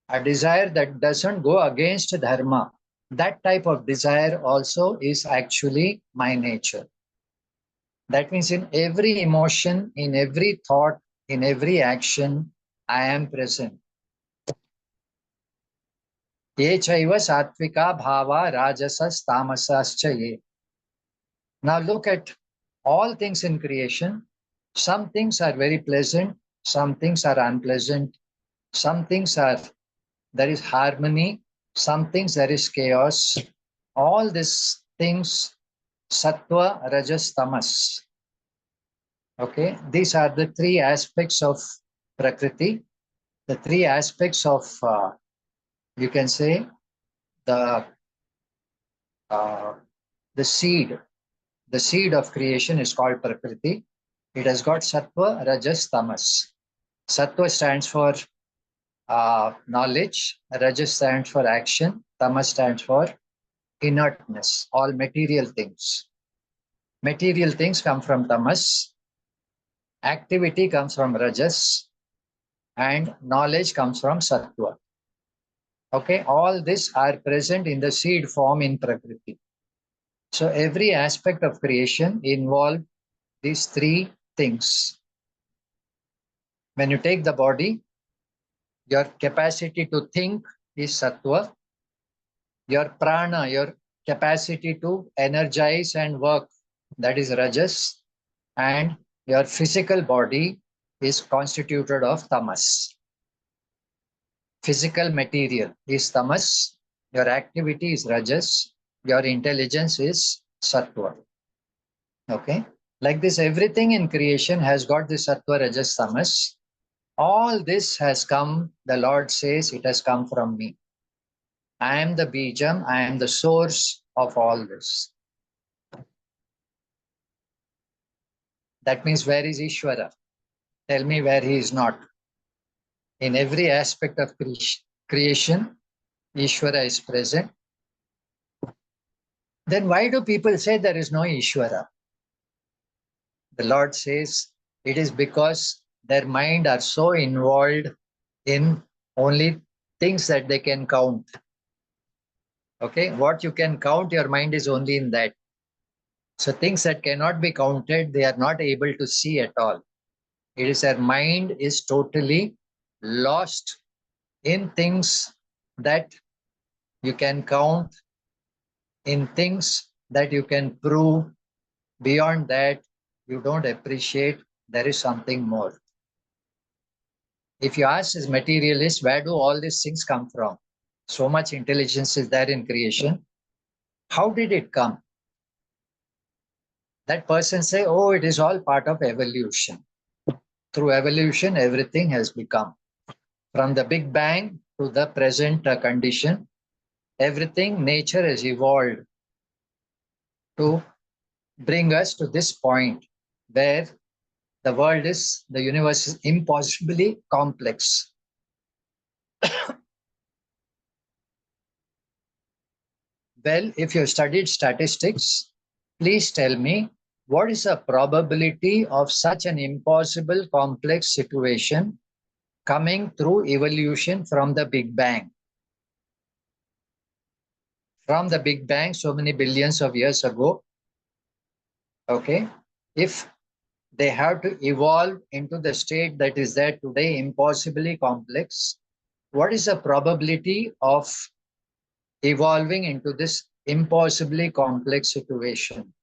a desire that doesn't go against dharma. That type of desire also is actually my nature. That means in every emotion, in every thought, in every action, I am present. Ye chaiva sattvika bhava rajasas tamasascha ye. Now look at all things in creation. Some things are very pleasant, some things are unpleasant, some things are there is harmony, some things there is chaos. All these things, sattva, rajas, tamas. Okay, these are the three aspects of prakriti, the three aspects of, you can say, the uh, the seed. The seed of creation is called prakriti. It has got sattva, rajas, tamas. Sattva stands for knowledge, rajas stands for action, tamas stands for inertness, all material things. Material things come from tamas, activity comes from rajas, and knowledge comes from sattva. Okay, all these are present in the seed form in Prakriti. So every aspect of creation involves these three things. When you take the body, your capacity to think is sattva, your prana, your capacity to energize and work, that is rajas, and your physical body is constituted of tamas. Physical material is tamas, your activity is rajas, your intelligence is sattva. Okay, like this, everything in creation has got this sattva, rajas, tamas. All this has come, the Lord says, it has come from me. I am the bijam, I am the source of all this. That means, where is Ishvara? Tell me where he is not. In every aspect of creation, Ishvara is present. Then why do people say there is no Ishvara? The Lord says it is because their mind are so involved in only things that they can count. Okay, what you can count, your mind is only in that. So things that cannot be counted, they are not able to see at all. It is their mind is totally lost in things that you can count, in things that you can prove. Beyond that, you don't appreciate there is something more. If you ask this materialist, where do all these things come from? So much intelligence is there in creation. How did it come? That person say, oh, it is all part of evolution. Through evolution, everything has become. From the Big Bang to the present condition, everything, nature has evolved to bring us to this point where the universe is impossibly complex. Well, if you studied statistics, please tell me what is the probability of such an impossible complex situation coming through evolution from the Big Bang? From the Big Bang, so many billions of years ago, okay, if they have to evolve into the state that is there today, impossibly complex, what is the probability of evolving into this impossibly complex situation?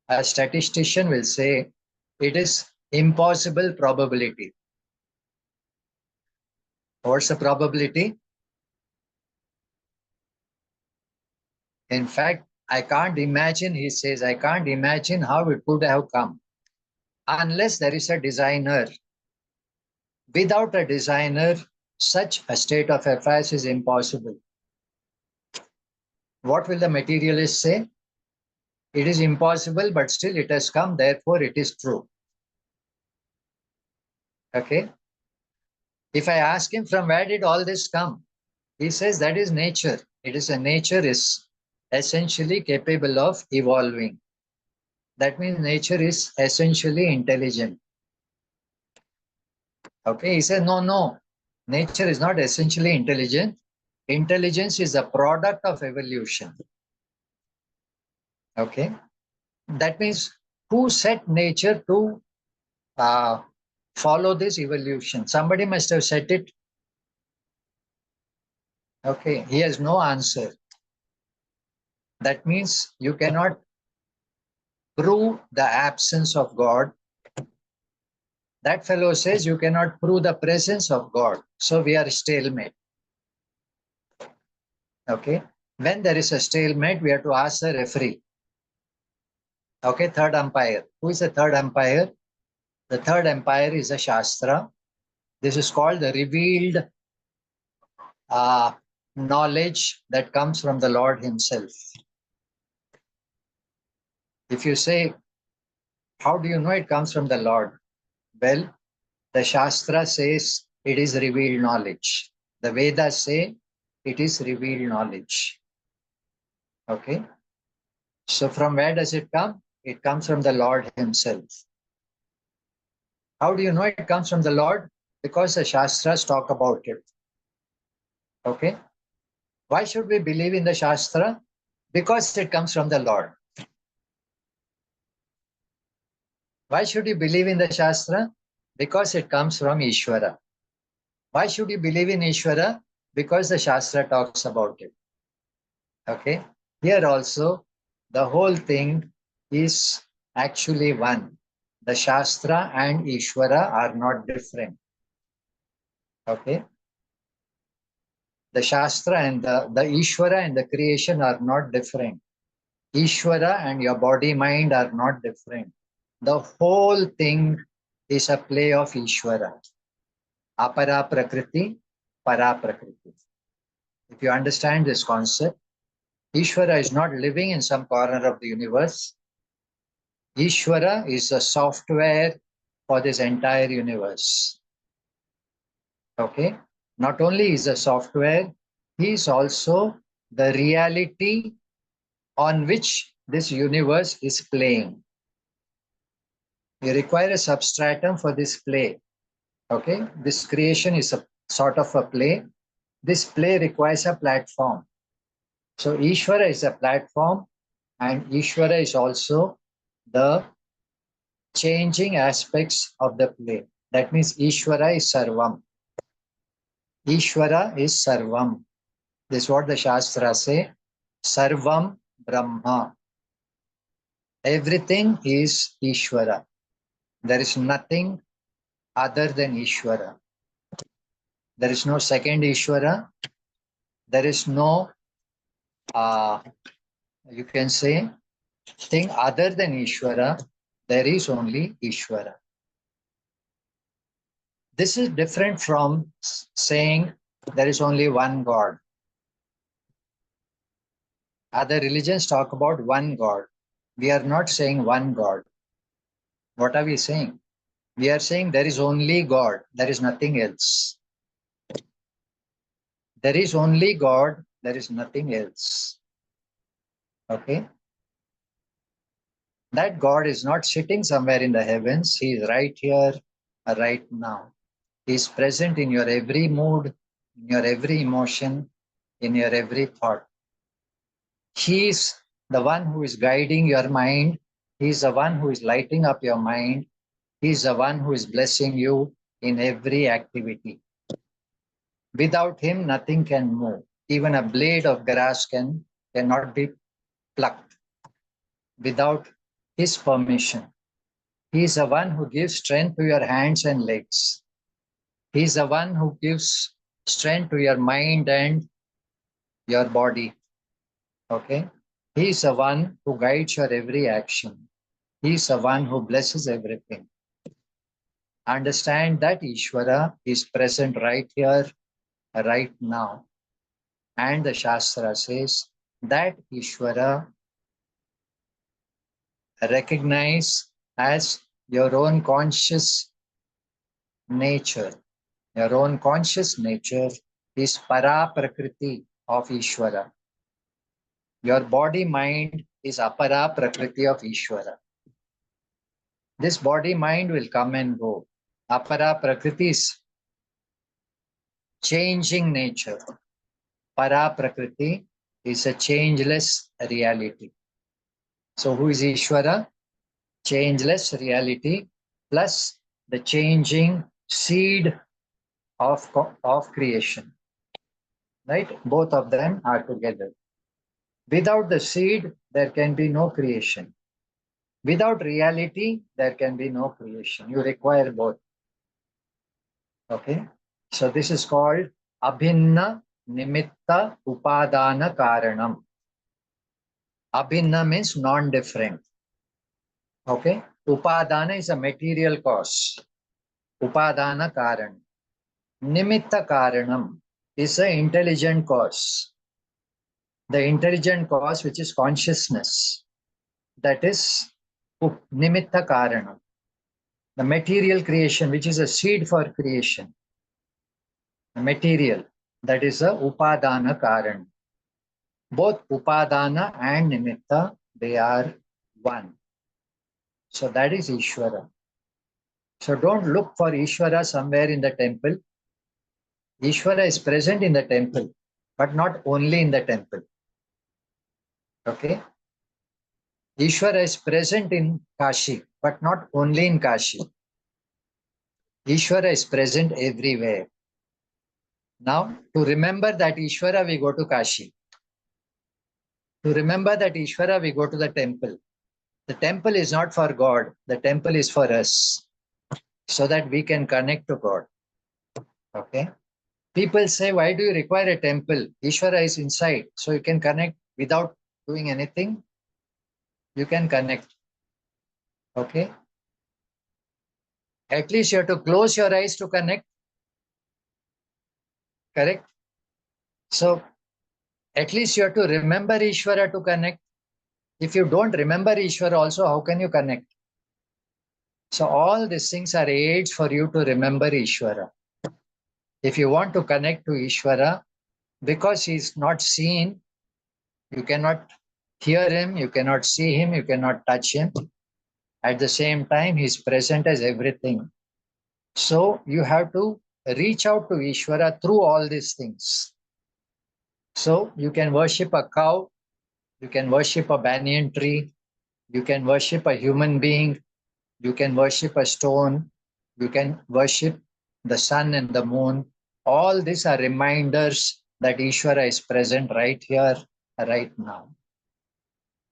A statistician will say it is impossible probability. What's the probability? In fact, I can't imagine, he says, I can't imagine how it could have come unless there is a designer. Without a designer, such a state of affairs is impossible. What will the materialist say? It is impossible, but still it has come, therefore it is true. Okay? If I ask him from where did all this come, he says that is nature. It is a nature is essentially capable of evolving. That means nature is essentially intelligent. Okay, he says, no, nature is not essentially intelligent. Intelligence is a product of evolution. Okay, that means who set nature to follow this evolution? Somebody must have set it. Okay, he has no answer. That means you cannot prove the absence of God. That fellow says you cannot prove the presence of God. So we are stalemate. Okay. When there is a stalemate, we have to ask the referee. Okay, third umpire. Who is the third umpire? The third umpire is a Shastra. This is called the revealed knowledge that comes from the Lord himself. If you say, how do you know it comes from the Lord? Well, the Shastra says it is revealed knowledge. The Vedas say it is revealed knowledge. Okay. So from where does it come? It comes from the Lord himself. How do you know it comes from the Lord? Because the Shastras talk about it. Okay. Why should we believe in the Shastra? Because it comes from the Lord. Why should you believe in the Shastra? Because it comes from Ishvara. Why should you believe in Ishvara? Because the Shastra talks about it. Okay. Here also, the whole thing is actually one. The Shastra and Ishvara are not different. Okay. The Shastra and the Ishvara and the creation are not different. Ishvara and your body mind are not different. The whole thing is a play of Ishvara. Apara Prakriti, Para Prakriti. If you understand this concept, Ishvara is not living in some corner of the universe. Ishvara is the software for this entire universe. Okay? Not only is the software, he is also the reality on which this universe is playing. You require a substratum for this play. Okay? This creation is a sort of a play. This play requires a platform. So Ishvara is a platform And Ishvara is also the changing aspects of the play. That means Ishvara is Sarvam. Ishvara is Sarvam. This is what the Shastra say. Sarvam Brahma. Everything is Ishvara. There is nothing other than Ishvara. There is no second Ishvara. There is no, you can say, thing other than Ishvara. There is only Ishvara. This is different from saying there is only one God. Other religions talk about one God. We are not saying one God. What are we saying? We are saying there is only God. There is nothing else. There is only God. There is nothing else. Okay? That God is not sitting somewhere in the heavens. He is right here, right now. He is present in your every mood, in your every emotion, in your every thought. He is the one who is guiding your mind. He is the one who is lighting up your mind. He is the one who is blessing you in every activity. Without him, nothing can move. Even a blade of grass cannot be plucked without his permission. He is the one who gives strength to your hands and legs. He is the one who gives strength to your mind and your body. Okay? He is the one who guides your every action. He is the one who blesses everything. Understand that Ishvara is present right here, right now. And the Shastra says that Ishvara recognize as your own conscious nature. Your own conscious nature is para prakriti of Ishvara. Your body mind is apara prakriti of Ishvara. This body mind will come and go. Apara prakriti is changing nature. Para prakriti is a changeless reality. So who is Ishvara? Changeless reality plus the changing seed of creation. Right? Both of them are together. Without the seed, there can be no creation. Without reality, there can be no creation. You require both. Okay? So this is called Abhinna Nimitta Upadana Karanam. Abhinna means non-different. Okay? Upadana is a material cause. Upadana Karan. Nimitta Karanam is an intelligent cause. The intelligent cause, which is consciousness, that is Nimitta Karanam. The material creation, which is a seed for creation. The material, that is a Upadana Karan. Both Upadana and Nimitta, they are one. So that is Ishvara. So don't look for Ishvara somewhere in the temple. Ishvara is present in the temple, but not only in the temple. Okay? Ishvara is present in Kashi, but not only in Kashi. Ishvara is present everywhere. Now, to remember that Ishvara, we go to Kashi. To remember that Ishvara, we go to the temple. The temple is not for God. The temple is for us, so that we can connect to God. Okay? People say, why do you require a temple? Ishvara is inside, so you can connect without doing anything. You can connect. Okay? At least you have to close your eyes to connect. Correct? So, at least you have to remember Ishvara to connect. If you don't remember Ishvara also, how can you connect? So all these things are aids for you to remember Ishvara. If you want to connect to Ishvara, because he is not seen, you cannot hear him, you cannot see him, you cannot touch him. At the same time, he is present as everything. So you have to reach out to Ishvara through all these things. So you can worship a cow, You can worship a banyan tree. You can worship a human being. You can worship a stone. You can worship the sun and the moon. All these are reminders that Ishvara is present right here, right now.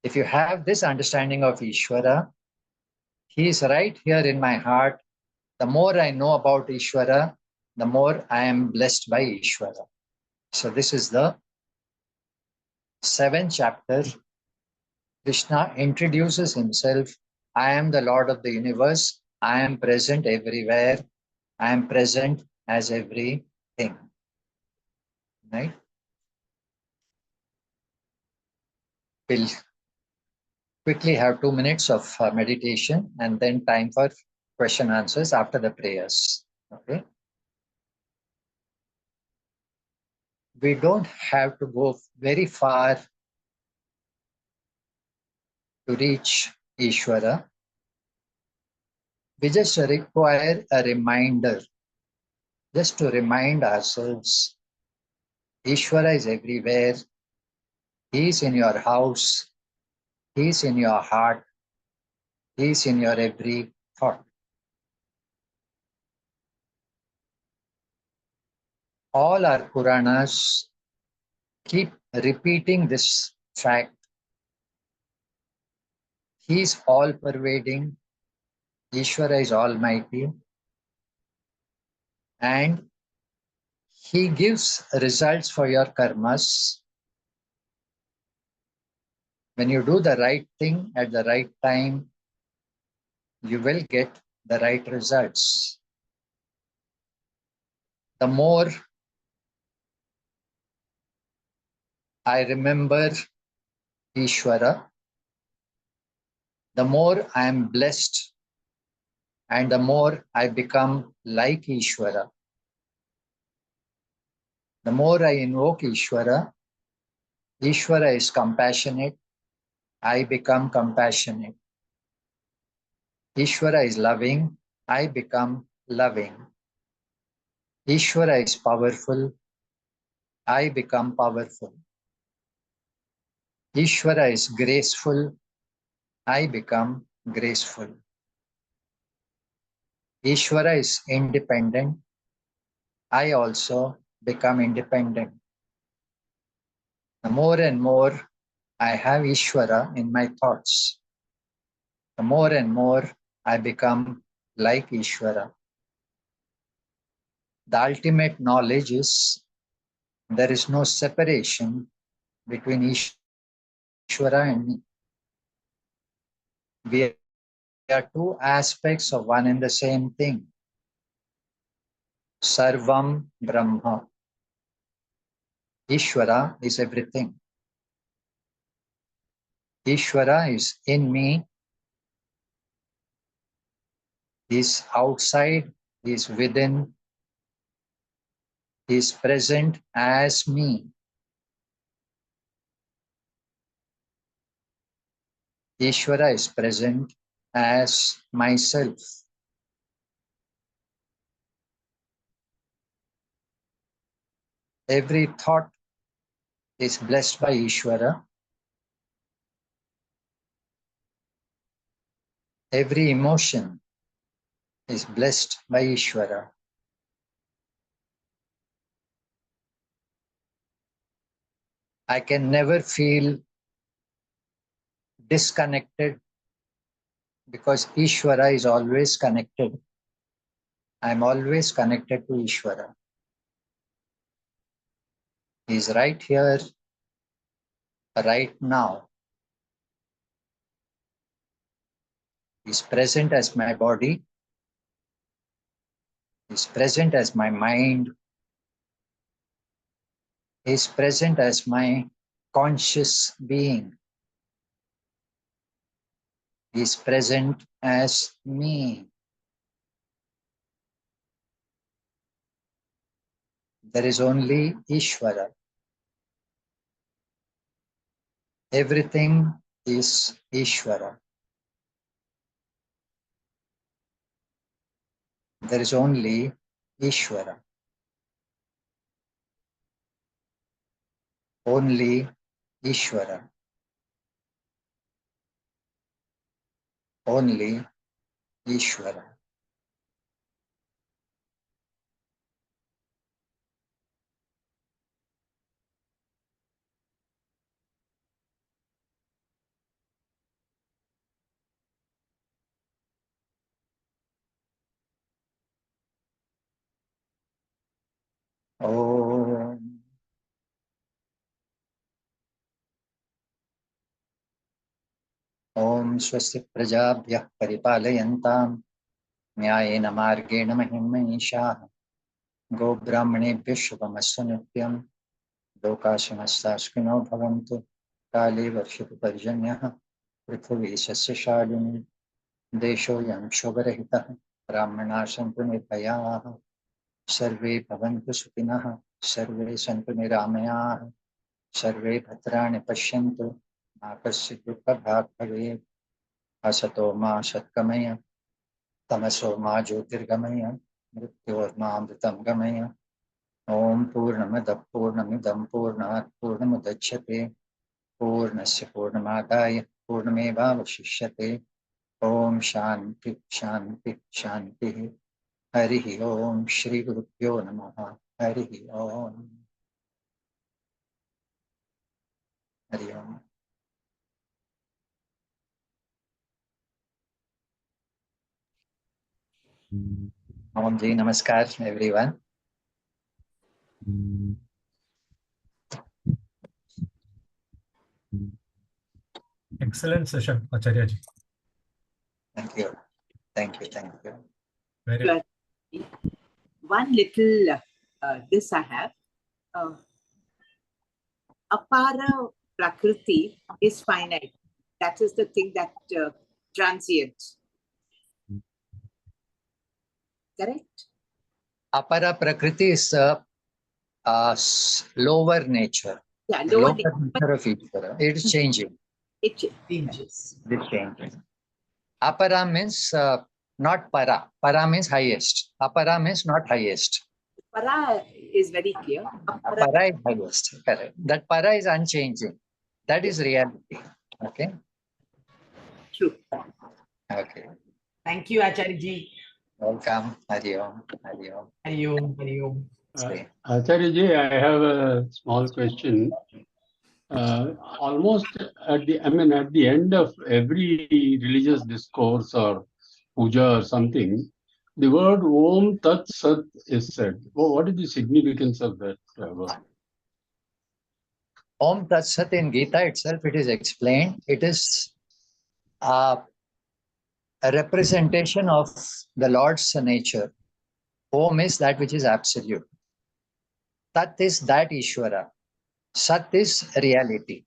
If you have this understanding of Ishvara, he is right here in my heart. The more I know about Ishvara, the more I am blessed by Ishvara. So this is the 7th chapter. Krishna introduces himself. I am the Lord of the universe. I am present everywhere. I am present as everything. Right? We'll quickly have 2 minutes of meditation and then time for question answers after the prayers. Okay. We don't have to go very far to reach Ishvara. We just require a reminder, just to remind ourselves Ishvara is everywhere. He is in your house. He is in your heart. He is in your every thought. All our Puranas keep repeating this fact. He is all pervading. Ishvara is almighty. And he gives results for your karmas. When you do the right thing at the right time, you will get the right results. The more I remember Ishvara, the more I am blessed and the more I become like Ishvara. The more I invoke Ishvara, Ishvara is compassionate, I become compassionate. Ishvara is loving, I become loving. Ishvara is powerful, I become powerful. Ishvara is graceful, I become graceful. Ishvara is independent, I also become independent. The more and more I have Ishvara in my thoughts, the more and more I become like Ishvara. The ultimate knowledge is there is no separation between Ishvara and me. We are two aspects of one and the same thing. Sarvam Brahma. Ishvara is everything. Ishvara is in me, is outside, is within, is present as me. Ishvara is present as myself. Every thought is blessed by Ishvara. Every emotion is blessed by Ishvara. I can never feel disconnected because Ishvara is always connected. I'm always connected to Ishvara. He's right here, right now. He's present as my body. He's present as my mind. He's present as my conscious being. He's present as me. There is only Ishvara. Everything is Ishvara. There is only Ishvara. Only Ishvara. only Ishvara. Om. Om Swasti Prajabhyah Paripalayantam Nyayena Margena Mahim Mahishaha Go Brahmanebhyo Shubhamastu Nityam Loka Samasthaskino Bhavantu Kali Varshatu Parjanyah Prithvi Sasya Shalini Desho Yam Shobharahitah Brahmana Santu Nirbayaः Sarve Bhavantu Sukhinah Sarve Santu Niramayah Sarve Bhadrani Pashyantu Ma Kasyit Dukha Bhaveet Asato Ma Satkamaya Tamaso Ma Jyotirgamaya Mrityorma Amritam Gamaya Om Purnamada Purnamidam Purnat Purnamudachyate Purnasya Purnamadaya Purnamevavashishyate Om Shanti Shanti Shanti Harihi Om Shri Gurubhyo Namaha Harihi Om Hari Om. Om Ji Namaskar everyone. Excellent session, Acharya ji. Thank you. Thank you. Thank you. Very But one little this I have. Apara Prakriti is finite. That is the thing that transient. Correct? Apara Prakriti is lower nature. Yeah, The lower lower nature, nature of Ishvara. It is changing. it changes. It is changing. Apara means not para. Para means highest. Apara means not highest. Para is very clear. Apara, Para is highest. Correct. That para is unchanging. That is reality. Okay. true. Okay. Thank you, Acharya ji. Welcome. Hari Om. Hari Om. Hari Om, Hari Om. Acharya ji, I have a small question. Almost at the end of every religious discourse or puja or something, the word Om Tat Sat is said. Oh, what is the significance of that word? Om Tat Sat in Gita itself, it is explained. It is a representation of the Lord's nature. Om is that which is absolute. Tat is that Ishvara. Sat is reality.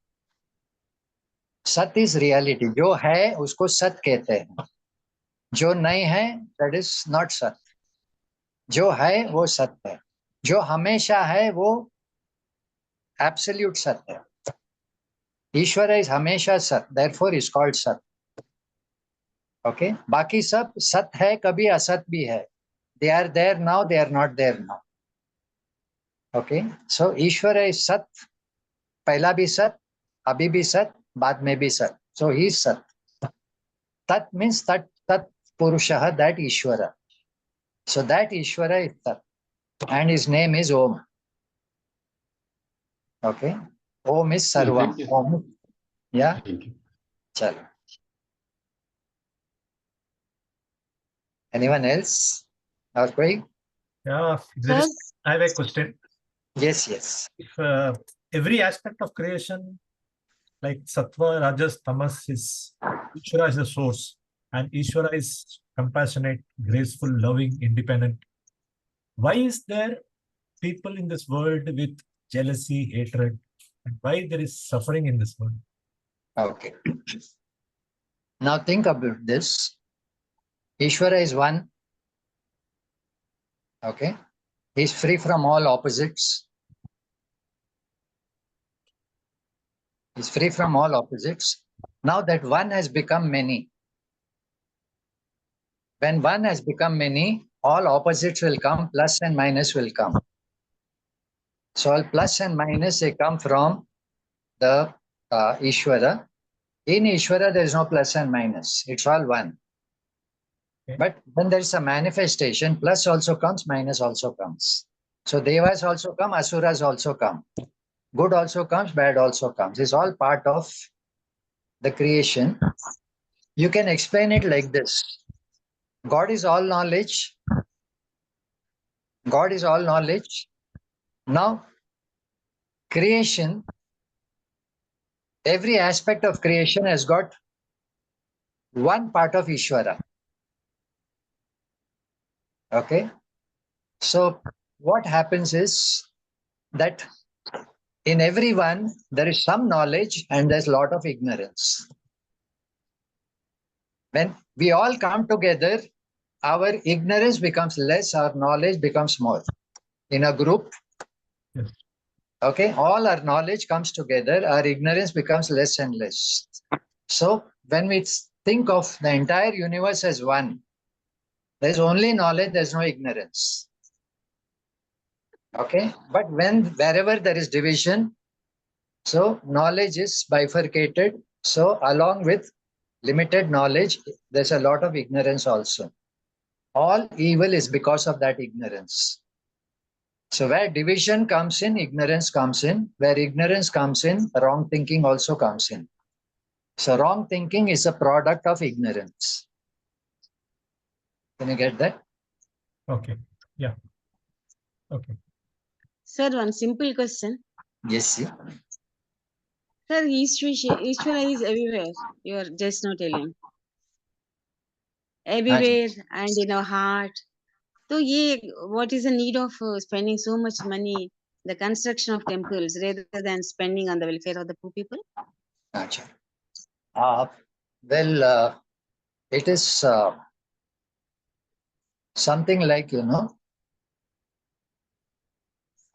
Sat is reality. जो है उसको सत कहते हैं. जो नहीं है that is not सत. जो है वो सत है. जो हमेशा है वो absolute सत है. ईश्वर is हमेशा सत. Therefore is called सत. Okay. बाकी सब सत है, कभी असत भी है. They are there now, they are not there now. Okay. So Ishwar is सत. पहला भी सत, अभी भी सत, बाद में भी सत. So he is सत. Tat means tat Purushaha, that Ishvara. So that Ishvara is Tat. And his name is Om. Okay. Om is Sarvam. Thank you. Om. Yeah. Thank you. Chalo. Anyone else? Or koi? Yeah, I have a question. Yes, yes. If every aspect of creation, like Sattva, Rajas, Tamas, is Ishvara is the source, and Ishvara is compassionate, graceful, loving, independent. Why is there people in this world with jealousy, hatred, and why there is suffering in this world? Okay. Now think about this. Ishvara is one. Okay. He is free from all opposites. He is free from all opposites. Now that one has become many. When one has become many, all opposites will come, plus and minus will come. So all plus and minus, they come from the Ishvara. In Ishvara, there is no plus and minus. It's all one. Okay. But when there is a manifestation, plus also comes, minus also comes. So Devas also come, Asuras also come. Good also comes, bad also comes. It's all part of the creation. You can explain it like this. God is all knowledge. God is all knowledge. Now, creation, every aspect of creation has got one part of Ishvara. Okay. So what happens is that in everyone, there is some knowledge and there's a lot of ignorance. When we all come together, our ignorance becomes less, our knowledge becomes more. In a group, Yes. okay, all our knowledge comes together, our ignorance becomes less and less. So when we think of the entire universe as one, there's only knowledge, there's no ignorance. Okay, but wherever there is division, so knowledge is bifurcated. So along with limited knowledge, there's a lot of ignorance also. All evil is because of that ignorance. So where division comes in, ignorance comes in. Where ignorance comes in, wrong thinking also comes in. So wrong thinking is a product of ignorance. Can you get that? Okay. Yeah. Okay. Sir, one simple question. Yes. Yeah. Sir, Ishvara is everywhere. You are just not telling. Everywhere and in our heart. So, what is the need of spending so much money the construction of temples rather than spending on the welfare of the poor people? Gotcha. Well, it is something like,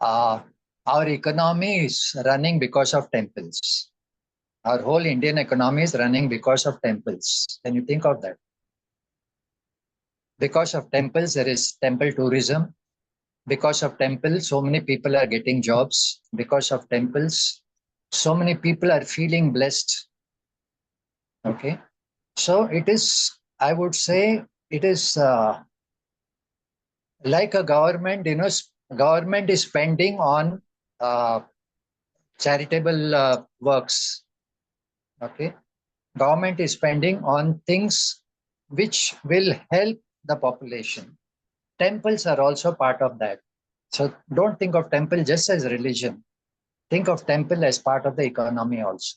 our economy is running because of temples. Our whole Indian economy is running because of temples. Can you think of that? Because of temples, there is temple tourism. Because of temples, so many people are getting jobs. Because of temples, so many people are feeling blessed. Okay. So it is, I would say, it is like a government, government is spending on charitable works. Okay. Government is spending on things which will help the population. Temples are also part of that. So don't think of temple just as religion. Think of temple as part of the economy also.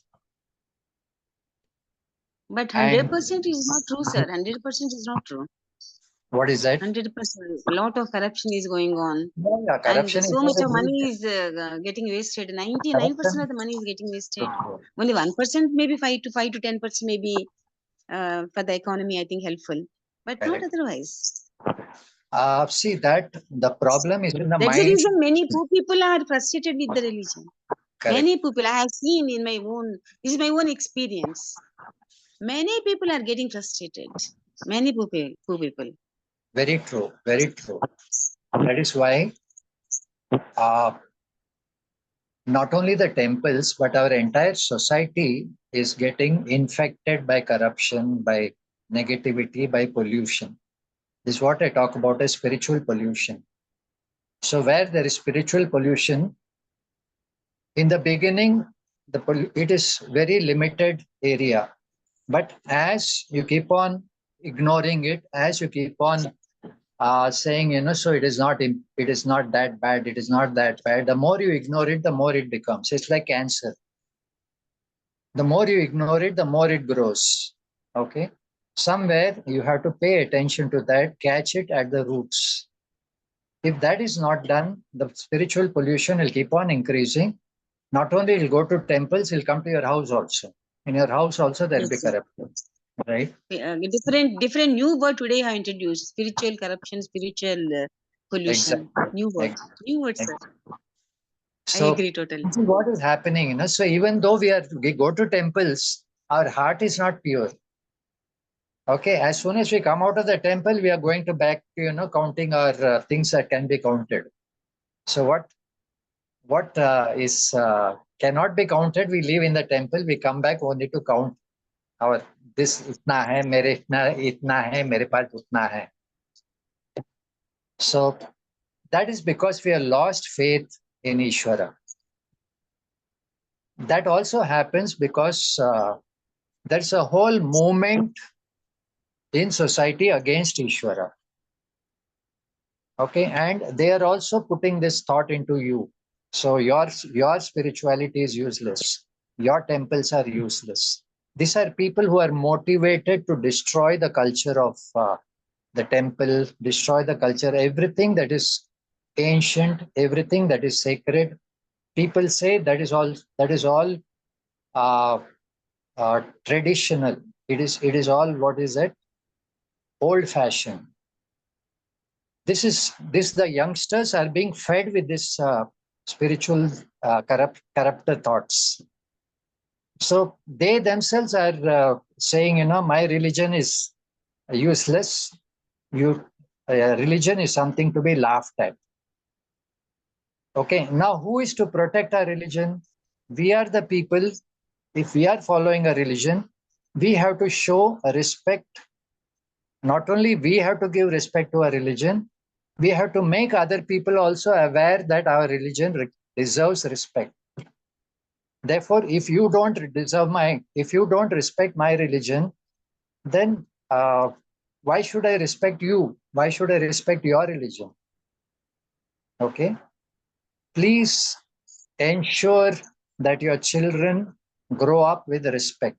But And 100% is not true, sir. 100% is not true. what is that? 100%. A lot of corruption is going on. Yeah, And corruption is so much not of a money religion. is getting wasted. 99% Corruption. of the money is getting wasted. Okay. Only 1%, maybe 5 to 10% maybe for the economy, I think helpful. But not Correct. otherwise. See that the problem is in the That's the mind. reason many poor people are frustrated with the religion. Correct. Many people I have seen in my own, this is my own experience. Many people are getting frustrated. Many poor people. Very true. Very true. That is why not only the temples, but our entire society is getting infected by corruption, by negativity, by pollution. This is what I talk about as spiritual pollution. So where there is spiritual pollution, in the beginning, it is very limited area. But as you keep on ignoring it, as you keep on saying, so it is not that bad, it is not that bad. The more you ignore it, the more it becomes. It's like cancer. The more you ignore it, the more it grows. Okay. Somewhere you have to pay attention to that, catch it at the roots. If that is not done, the spiritual pollution will keep on increasing. Not only will go to temples, will come to your house also. In your house also, there will be Yes, sir. corruption. Right? Different new word today I have introduced. Spiritual corruption, spiritual pollution. Exactly. New word. Exactly. New word, sir. I So agree totally. this is what is happening. So even though we go to temples, our heart is not pure. Okay, as soon as we come out of the temple, we are going to back to counting our things that can be counted. So what is cannot be counted, we leave in the temple. We come back only to count और this इतना है, मेरे इतना है, मेरे पास उतना है. So that is because we have lost faith in Ishvara. That also happens because there's a whole movement in society against Ishvara. Okay, and they are also putting this thought into you. So your spirituality is useless. Your temples are useless. These are people who are motivated to destroy the culture of the temple, destroy the culture, everything that is ancient, everything that is sacred. People say that is all traditional. It is all, what is it? Old fashioned. The youngsters are being fed with this spiritual corrupted thoughts. So they themselves are saying, my religion is useless. Religion is something to be laughed at. Okay, now who is to protect our religion? We are the people. If we are following a religion, we have to show a respect. Not only we have to give respect to our religion, we have to make other people also aware that our religion deserves respect. Therefore, if you don't respect my religion, then why should I respect you? Why should I respect your religion? Okay. Please ensure that your children grow up with respect.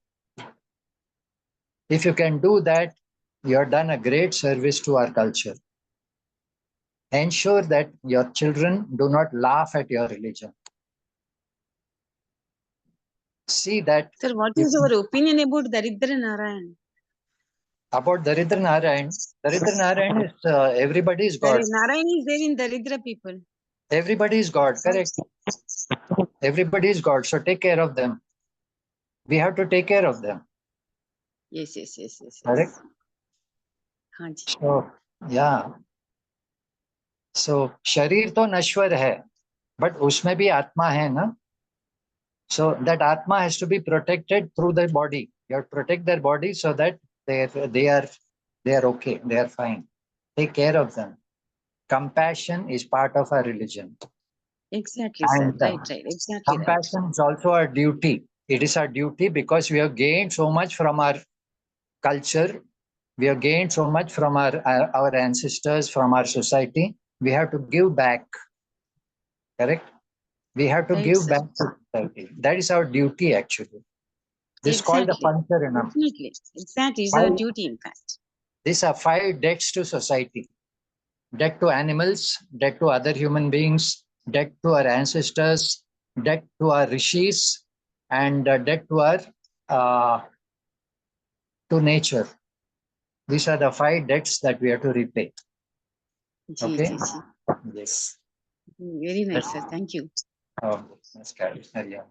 If you can do that, you have done a great service to our culture. Ensure that your children do not laugh at your religion. See that. Sir, what is your opinion about Daridra Narayan? About Daridra Narayan? Daridra Narayan is everybody is God. Narayan is there in Daridra people. Everybody is God, correct? Everybody is God. So take care of them. We have to take care of them. Yes. Correct? हाँ जी. So, yeah. So, शरीर तो नश्वर है, but उसमें भी आत्मा है ना? So that atma has to be protected through their body. You have to protect their body so that they are okay, they are fine. Take care of them. Compassion is part of our religion. Exactly, sir. And Right. Exactly right. compassion is also our duty. It is our duty because we have gained so much from our culture. We have gained so much from our ancestors, from our society. We have to give back. Correct? We have to Right, give sir. back to society. That is our duty, actually. This is called the Pancharanam. Definitely. Exactly. It's our duty, in fact. These are 5 debts to society. Debt to animals, debt to other human beings, debt to our ancestors, debt to our rishis, and debt to our to nature. These are the 5 debts that we have to repay. Okay? Yes. Very nice, sir. Thank you. Oh, that's good. Yeah.